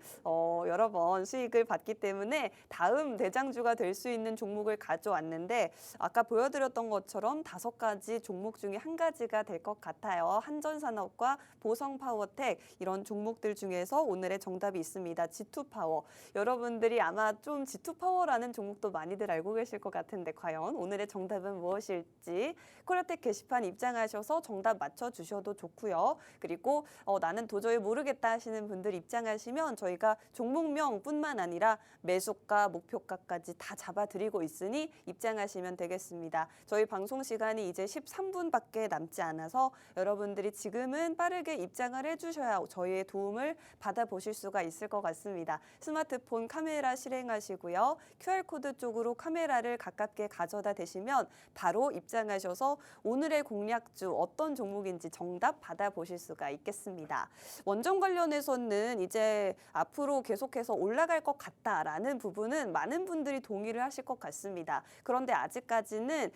여러 번 수익을 받기 때문에 다음 대장주가 될 수 있는 종목을 가져왔는데 아까 보여드렸던 것처럼 5가지 종목 중에 한 가지가 될 것 같아요. 한전산업과 보성파워텍 이런 종목들 중에서 오늘의 정답이 있습니다. G2파워. 여러분들이 아마 좀 G2파워라는 종목도 많이들 알고 계실 것 같은데 과연 오늘의 정답은 무엇일지 콜라텍 게시판 입장하셔서 정답 맞춰주셔도 좋고요. 그리고 나는 도저히 모르겠다 하시는 분들 입장하시면 저희가 종목명뿐만 아니라 매수가, 목표가까지 다 잡아드리고 있으니 입장하시면 되겠습니다. 저희 방송 시간이 이제 13분밖에 남지 않아서 여러분들이 지금은 빠르게 입장을 해주셔야 저희의 도움을 받아보실 수가 있을 것 같습니다. 스마트폰 카메라 실행하시고요. QR코드 쪽으로 카메라를 가깝게 가져다 대시면 바로 입장하셔서 오늘의 공략주 어떤 종목인지 정답 받아보실 수가 있겠습니다. 원전 관련해서는 이제 앞으로 계속해서 올라갈 것 같다라는 부분은 많은 분들이 동의를 하실 것 같습니다. 그런데 아직까지는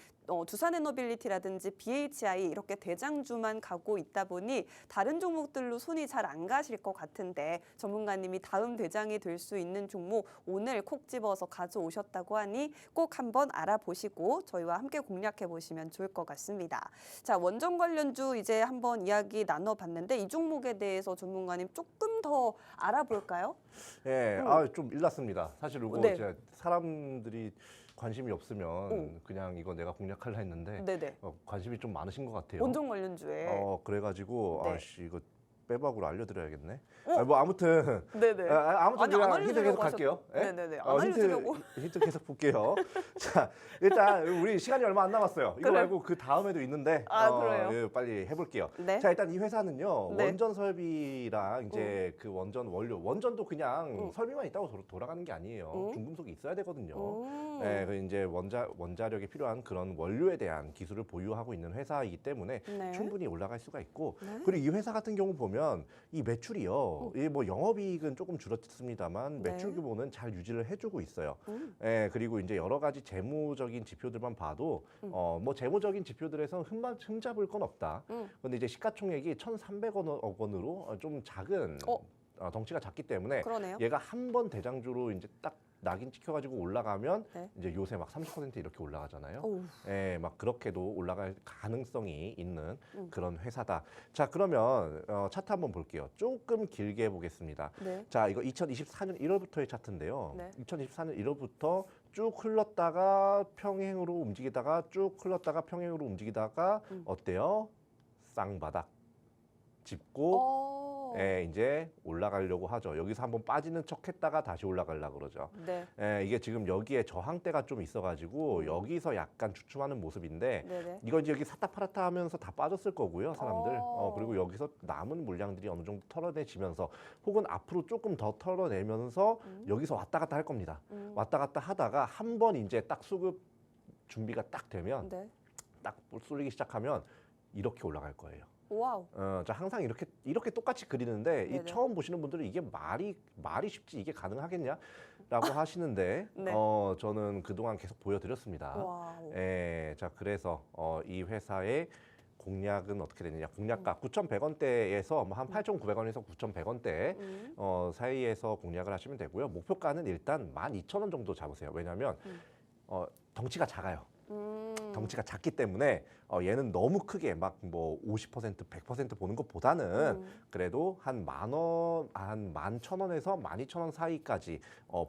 두산에너빌리티라든지 BHI 이렇게 대장주만 가고 있다 보니 다른 종목들로 손이 잘 안 가실 것 같은데 전문가님이 다음 대장이 될 수 있는 종목 오늘 콕 집어서 가져오셨다고 하니 꼭 한번 알아보시고 저희와 함께 공략해 보시면 좋을 것 같습니다. 자, 원전 관련주 이제 한번 이야기 나눠봤는데 이 종목에 대해서 전문가님 조금 더 알아볼까요? 좀 일났습니다. 사실 이거 네. 진짜 사람들이 관심이 없으면 그냥 이거 내가 공략하려 했는데 네네. 관심이 좀 많으신 것 같아요. 원전 관련주에. 그래가지고 네. 이거 빼박으로 알려드려야겠네. 뭐 아무튼 네네. 아무튼 아니, 안 그냥 힌트 알려주려고 계속 갈게요. 네네네. 안 알려주려고. 힌트 계속 볼게요. 자, 일단 우리 시간이 얼마 안 남았어요. 이거 그래. 말고 그 다음에도 있는데 그래요? 빨리 해볼게요. 네. 자, 일단 이 회사는요. 네. 원전 설비랑 이제 그 원전 원료, 원전도 그냥 설비만 있다고 돌아가는 게 아니에요. 중금속이 있어야 되거든요. 그 이제 원자력이 필요한 그런 원료에 대한 기술을 보유하고 있는 회사이기 때문에 네. 충분히 올라갈 수가 있고 네. 그리고 이 회사 같은 경우 보면 이 매출이요, 이 뭐 영업이익은 조금 줄었습니다만 네. 매출 규모는 잘 유지를 해주고 있어요. 그리고 이제 여러 가지 재무적인 지표들만 봐도 뭐 재무적인 지표들에서 흠잡을 건 없다. 그런데 이제 시가총액이 1,300억 원으로 좀 작은 덩치가 작기 때문에 그러네요. 얘가 한 번 대장주로 이제 딱 낙인 찍혀가지고 올라가면 네. 이제 요새 막 30% 이렇게 올라가잖아요. 어우. 막 그렇게도 올라갈 가능성이 있는 그런 회사다. 자, 그러면 차트 한번 볼게요. 조금 길게 보겠습니다. 네. 자, 이거 2024년 1월부터의 차트인데요. 네. 2024년 1월부터 쭉 흘렀다가 평행으로 움직이다가 쭉 흘렀다가 평행으로 움직이다가 어때요? 쌍바닥 짚고 이제 올라가려고 하죠. 여기서 한번 빠지는 척했다가 다시 올라가려고 그러죠. 네. 이게 지금 여기에 저항대가 좀 있어가지고 여기서 약간 주춤하는 모습인데 네네. 이거 이제 여기 샀다 팔았다 하면서 다 빠졌을 거고요, 사람들. 어. 그리고 여기서 남은 물량들이 어느 정도 털어내지면서 혹은 앞으로 조금 더 털어내면서 여기서 왔다 갔다 할 겁니다. 왔다 갔다 하다가 한 번 이제 딱 수급 준비가 딱 되면 네. 딱 쏠리기 시작하면 이렇게 올라갈 거예요. 와우. 자, 항상 이렇게 똑같이 그리는데 이 네네. 처음 보시는 분들은 이게 말이 쉽지 이게 가능하겠냐라고 하시는데 네. 저는 그동안 계속 보여드렸습니다. 와우. 자, 그래서 이 회사의 공략은 어떻게 되느냐? 공략가 9,100원대에서 뭐 한 8,900원에서 9,100원대 사이에서 공략을 하시면 되고요. 목표가는 일단 12,000원 정도 잡으세요. 왜냐하면 덩치가 작아요. 덩치가 작기 때문에 얘는 너무 크게 막 뭐 50%, 100% 보는 것보다는 그래도 한 10,000원, 한 11,000원에서 12,000원 사이까지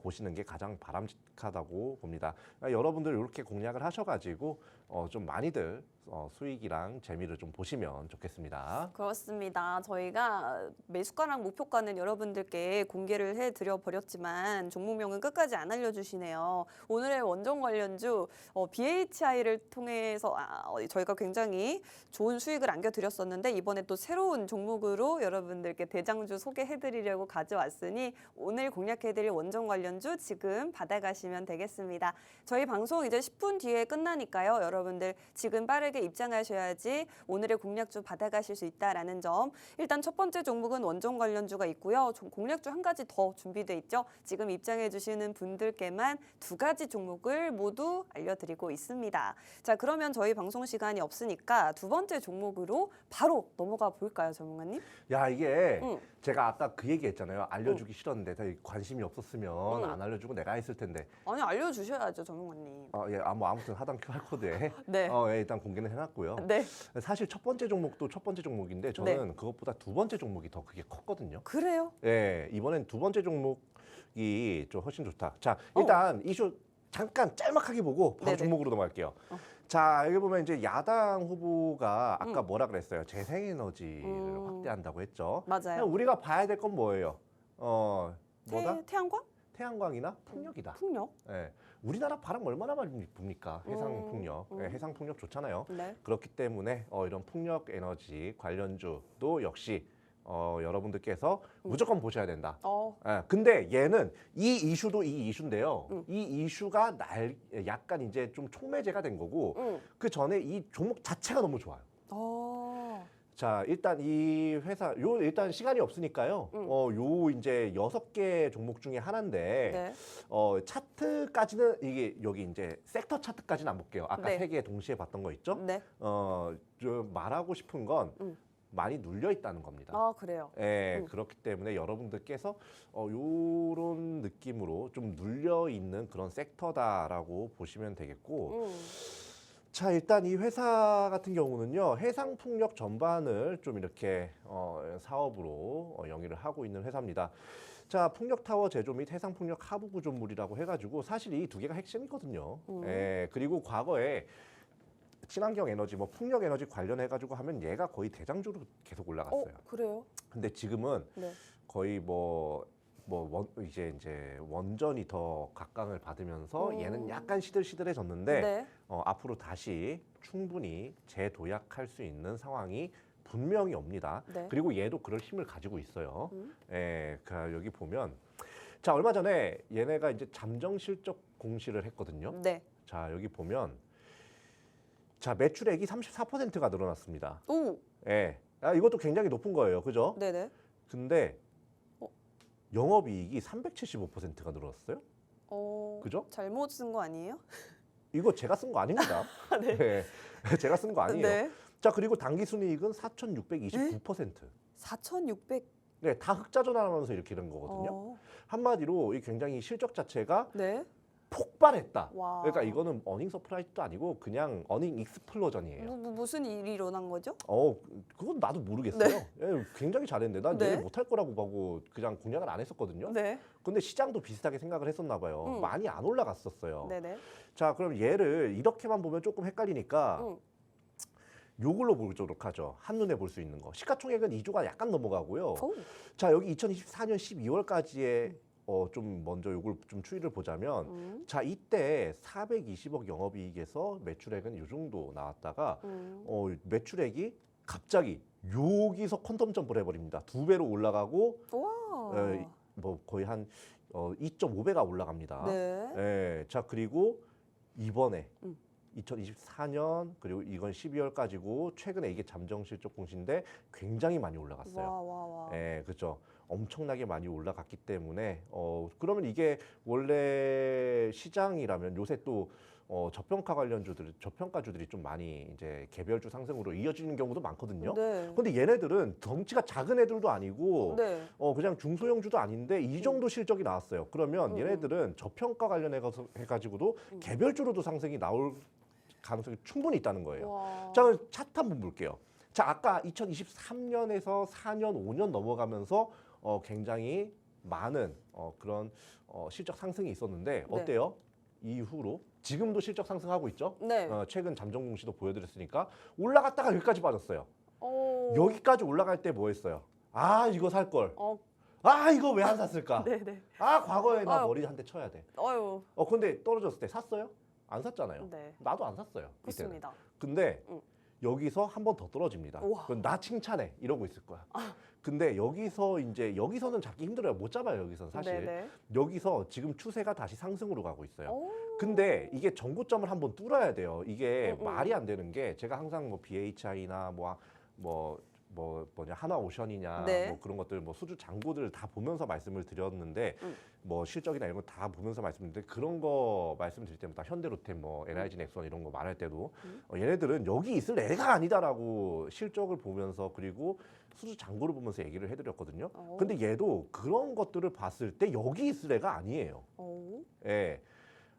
보시는 게 가장 바람직하다고 봅니다. 그러니까 여러분들 이렇게 공략을 하셔가지고 좀 많이들 수익이랑 재미를 좀 보시면 좋겠습니다. 그렇습니다. 저희가 매수가랑 목표가는 여러분들께 공개를 해드려 버렸지만 종목명은 끝까지 안 알려주시네요. 오늘의 원전 관련주 BHI를 통해서 저희가 굉장히 좋은 수익을 안겨드렸었는데 이번에 또 새로운 종목으로 여러분들께 대장주 소개해드리려고 가져왔으니 오늘 공략해드릴 원전 관련주 지금 받아가시면 되겠습니다. 저희 방송 이제 10분 뒤에 끝나니까요. 여러분들 지금 빠르게 입장하셔야지 오늘의 공략주 받아가실 수 있다라는 점. 일단 첫 번째 종목은 원전 관련주가 있고요. 공략주 한 가지 더 준비돼 있죠. 지금 입장해 주시는 분들께만 두 가지 종목을 모두 알려드리고 있습니다. 자, 그러면 저희 방송 시간이 없으니까 두 번째 종목으로 바로 넘어가 볼까요, 전문가님? 야, 이게 제가 아까 그 얘기했잖아요. 알려주기 싫었는데 다 관심이 없었으면 안 알려주고 내가 했을 텐데. 아니, 알려주셔야죠, 전문가님. 예, 아무튼 하단 QR코드에 네. 일단 공개는 해놨고요. 네. 사실 첫 번째 종목도 첫 번째 종목인데 저는 그것보다 두 번째 종목이 더 그게 컸거든요. 그래요? 예, 이번엔 두 번째 종목이 좀 훨씬 좋다. 자, 일단 이슈 잠깐 짤막하게 보고 바로 네네. 종목으로 넘어갈게요. 자, 여기 보면 이제 야당 후보가 아까 뭐라 그랬어요? 재생에너지를 확대한다고 했죠. 맞아요. 그냥 우리가 봐야 될 건 뭐예요? 뭐다? 태양광? 태양광이나 풍력이다. 풍력? 예. 우리나라 바람 얼마나 많이 붑니까? 해상 풍력. 예, 해상 풍력 좋잖아요. 네. 그렇기 때문에 이런 풍력 에너지 관련주도 역시 여러분들께서 무조건 보셔야 된다. 근데 얘는 이 이슈도 이 이슈인데요. 이 이슈가 약간 이제 좀 촉매제가 된 거고 그 전에 이 종목 자체가 너무 좋아요. 자, 일단 이 회사 일단 시간이 없으니까요. 요 이제 6개 종목 중에 하나인데 네. 차트까지는 이게 여기 이제 섹터 차트까지는 안 볼게요. 아까 네. 3개 동시에 봤던 거 있죠? 네. 좀 말하고 싶은 건 많이 눌려 있다는 겁니다. 아, 그래요? 예, 그렇기 때문에 여러분들께서 요런 느낌으로 좀 눌려 있는 그런 섹터다라고 보시면 되겠고 자, 일단 이 회사 같은 경우는요, 해상풍력 전반을 좀 이렇게 사업으로 영위를 하고 있는 회사입니다. 자, 풍력타워 제조 및 해상풍력 하부 구조물이라고 해가지고 사실 이 두 개가 핵심이거든요. 예, 그리고 과거에 친환경 에너지, 뭐 풍력 에너지 관련해가지고 하면 얘가 거의 대장주로 계속 올라갔어요. 그래요? 근데 지금은 네. 거의 이제 원전이 더 각광을 받으면서 얘는 약간 시들시들해졌는데 네. 앞으로 다시 충분히 재도약할 수 있는 상황이 분명히 옵니다. 네. 그리고 얘도 그럴 힘을 가지고 있어요. 여기 보면 자, 얼마 전에 얘네가 이제 잠정 실적 공시를 했거든요. 네. 자, 여기 보면 자, 매출액이 34%가 늘어났습니다. 오. 예. 이것도 굉장히 높은 거예요. 그죠? 네네. 근데 영업이익이 375%가 늘어났어요. 그죠? 잘못 쓴 거 아니에요? 이거 제가 쓴 거 아닙니다. 네. 제가 쓴 거 아니에요. 네. 자, 그리고 당기순이익은 4,629%. 4,600. 네, 다 흑자 전환하면서 이렇게 된 거거든요. 한마디로 이 굉장히 실적 자체가 네. 폭발했다. 와. 그러니까 이거는 어닝 서프라이즈도 아니고 그냥 어닝 익스플로전이에요. 무슨 일이 일어난 거죠? 그건 나도 모르겠어요. 예, 굉장히 잘했는데 난 네. 얘를 못할 거라고 보고 그냥 공략을 안 했었거든요. 네. 근데 시장도 비슷하게 생각을 했었나 봐요. 많이 안 올라갔었어요. 네네. 자, 그럼 얘를 이렇게만 보면 조금 헷갈리니까 요걸로 보도록 하죠. 한눈에 볼 수 있는 거. 시가총액은 2조가 약간 넘어가고요. 오. 자, 여기 2024년 12월까지의 좀 먼저 요걸 좀 추이를 보자면 자, 이때 420억 영업이익에서 매출액은 요 정도 나왔다가 매출액이 갑자기 여기서 퀀텀 점프를 해버립니다. 2배로 올라가고 와. 뭐 거의 한 2.5배가 올라갑니다. 네. 예, 자, 그리고 이번에 2024년 그리고 이건 12월까지고 최근에 이게 잠정 실적 공시인데 굉장히 많이 올라갔어요. 와. 예, 그렇죠. 엄청나게 많이 올라갔기 때문에 그러면 이게 원래 시장이라면 요새 또 저평가 관련주들, 저평가주들이 좀 많이 이제 개별주 상승으로 이어지는 경우도 많거든요. 네. 근데 얘네들은 덩치가 작은 애들도 아니고 네. 그냥 중소형주도 아닌데 이 정도 실적이 나왔어요. 그러면 얘네들은 저평가 해가지고도 개별주로도 상승이 나올 가능성이 충분히 있다는 거예요. 와. 자, 그럼 차트 한번 볼게요. 자, 아까 2023년에서 4년, 5년 넘어가면서 굉장히 많은 그런 실적 상승이 있었는데 어때요? 이후로 지금도 실적 상승하고 있죠? 네. 최근 잠정 공시도 보여드렸으니까 올라갔다가 여기까지 빠졌어요. 오. 여기까지 올라갈 때 뭐 했어요? 아, 이거 살 걸. 어. 아, 이거 왜 안 샀을까? 네네. 아, 과거에 나 아유. 머리 한 대 쳐야 돼. 어유. 근데 떨어졌을 때 샀어요? 안 샀잖아요. 네. 나도 안 샀어요. 이때는. 그렇습니다. 근데 응. 여기서 한 번 더 떨어집니다. 우와. 그럼 나 칭찬해 이러고 있을 거야. 근데 여기서는 잡기 힘들어요. 못 잡아요. 여기서는 사실. 네네. 여기서 지금 추세가 다시 상승으로 가고 있어요. 오. 근데 이게 전고점을 한번 뚫어야 돼요. 이게 응. 말이 안 되는 게 제가 항상 뭐 BHI나 뭐냐 하나오션이냐 네. 뭐 그런 것들 뭐 수주 잔고들 다 보면서 말씀을 드렸는데 뭐 실적이나 이런 거 다 보면서 말씀드렸는데 그런 거 말씀드릴 때마다 현대로템 뭐 NIG 넥선 이런 거 말할 때도 얘네들은 여기 있을 애가 아니다라고 실적을 보면서 그리고 수주 잔고를 보면서 얘기를 해드렸거든요. 오. 근데 얘도 그런 것들을 봤을 때 여기 있을 애가 아니에요. 오. 예.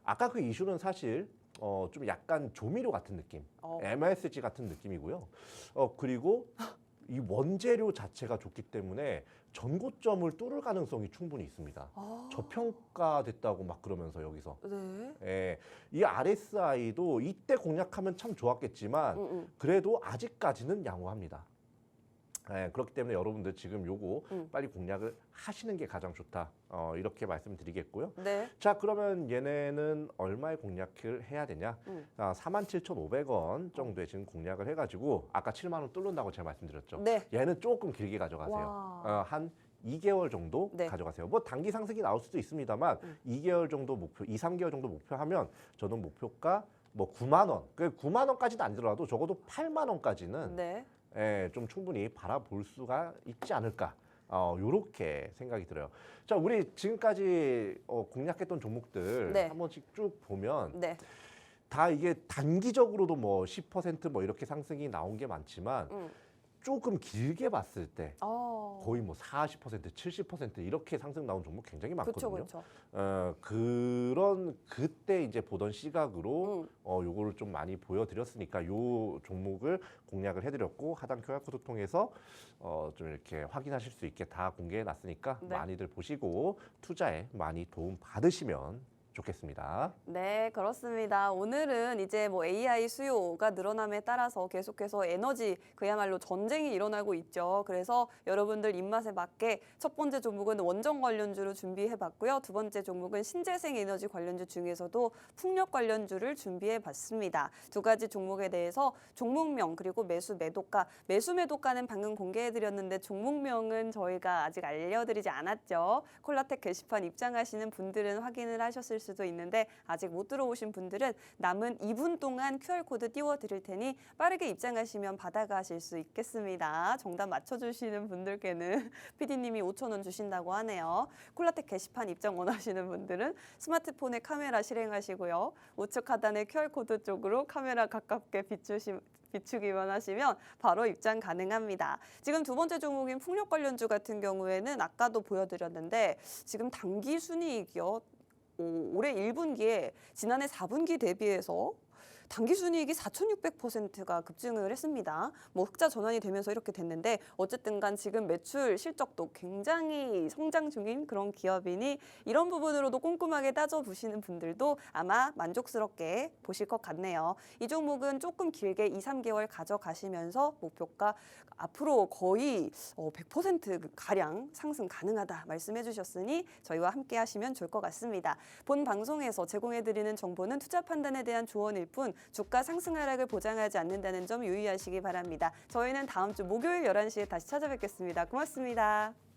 아까 그 이슈는 사실 좀 약간 조미료 같은 느낌, 어. MSG 같은 느낌이고요. 그리고 이 원재료 자체가 좋기 때문에 전고점을 뚫을 가능성이 충분히 있습니다. 아. 저평가됐다고 막 그러면서 여기서. 네. 예, 이 RSI도 이때 공략하면 참 좋았겠지만 그래도 아직까지는 양호합니다. 예, 그렇기 때문에 여러분들 지금 요거 빨리 공략을 하시는 게 가장 좋다. 이렇게 말씀드리겠고요. 네. 자, 그러면 얘네는 얼마에 공략을 해야 되냐? 47,500원 정도에 지금 공략을 해가지고 아까 7만 원 뚫는다고 제가 말씀드렸죠. 네. 얘는 조금 길게 가져가세요. 와. 한 2개월 정도 네. 가져가세요. 뭐 단기 상승이 나올 수도 있습니다만 2개월 정도 목표, 2, 3개월 정도 목표하면 저는 목표가 뭐 9만 원, 그 9만 원까지는 아니더라도 적어도 8만 원까지는 네. 좀 충분히 바라볼 수가 있지 않을까. 요렇게 생각이 들어요. 자, 우리 지금까지 공략했던 종목들 네. 한 번씩 쭉 보면 네. 다 이게 단기적으로도 뭐 10%뭐 이렇게 상승이 나온 게 많지만 조금 길게 봤을 때 거의 뭐 40%, 70% 이렇게 상승 나온 종목 굉장히 많거든요. 그렇죠. 그런 그때 이제 보던 시각으로 요거를 좀 많이 보여드렸으니까 요 종목을 공략을 해드렸고 하단 QR코드 통해서 좀 이렇게 확인하실 수 있게 다 공개해 놨으니까 네. 많이들 보시고 투자에 많이 도움 받으시면 좋겠습니다. 네, 그렇습니다. 오늘은 이제 뭐 AI 수요가 늘어남에 따라서 계속해서 에너지 그야말로 전쟁이 일어나고 있죠. 그래서 여러분들 입맛에 맞게 첫 번째 종목은 원전 관련주로 준비해봤고요. 두 번째 종목은 신재생 에너지 관련주 중에서도 풍력 관련주를 준비해봤습니다. 두 가지 종목에 대해서 종목명 그리고 매수 매도가는 방금 공개해드렸는데 종목명은 저희가 아직 알려드리지 않았죠. 콜라텍 게시판 입장하시는 분들은 확인을 하셨을 수도 있는데 아직 못 들어오신 분들은 남은 2분 동안 QR코드 띄워드릴 테니 빠르게 입장하시면 받아가실 수 있겠습니다. 정답 맞춰주시는 분들께는 PD님이 5,000원 주신다고 하네요. 콜라텍 게시판 입장 원하시는 분들은 스마트폰에 카메라 실행하시고요. 우측 하단의 QR코드 쪽으로 카메라 가깝게 비추기만 하시면 바로 입장 가능합니다. 지금 두 번째 종목인 풍력 관련주 같은 경우에는 아까도 보여드렸는데 지금 단기 순이익이요. 올해 1분기에 지난해 4분기 대비해서 당기순이익이 4,600%가 급증을 했습니다. 뭐 흑자 전환이 되면서 이렇게 됐는데 어쨌든 간 지금 매출 실적도 굉장히 성장 중인 그런 기업이니 이런 부분으로도 꼼꼼하게 따져보시는 분들도 아마 만족스럽게 보실 것 같네요. 이 종목은 조금 길게 2, 3개월 가져가시면서 목표가 앞으로 거의 100% 가량 상승 가능하다 말씀해 주셨으니 저희와 함께 하시면 좋을 것 같습니다. 본 방송에서 제공해드리는 정보는 투자 판단에 대한 조언일 뿐 주가 상승 하락을 보장하지 않는다는 점 유의하시기 바랍니다. 저희는 다음 주 목요일 11시에 다시 찾아뵙겠습니다. 고맙습니다.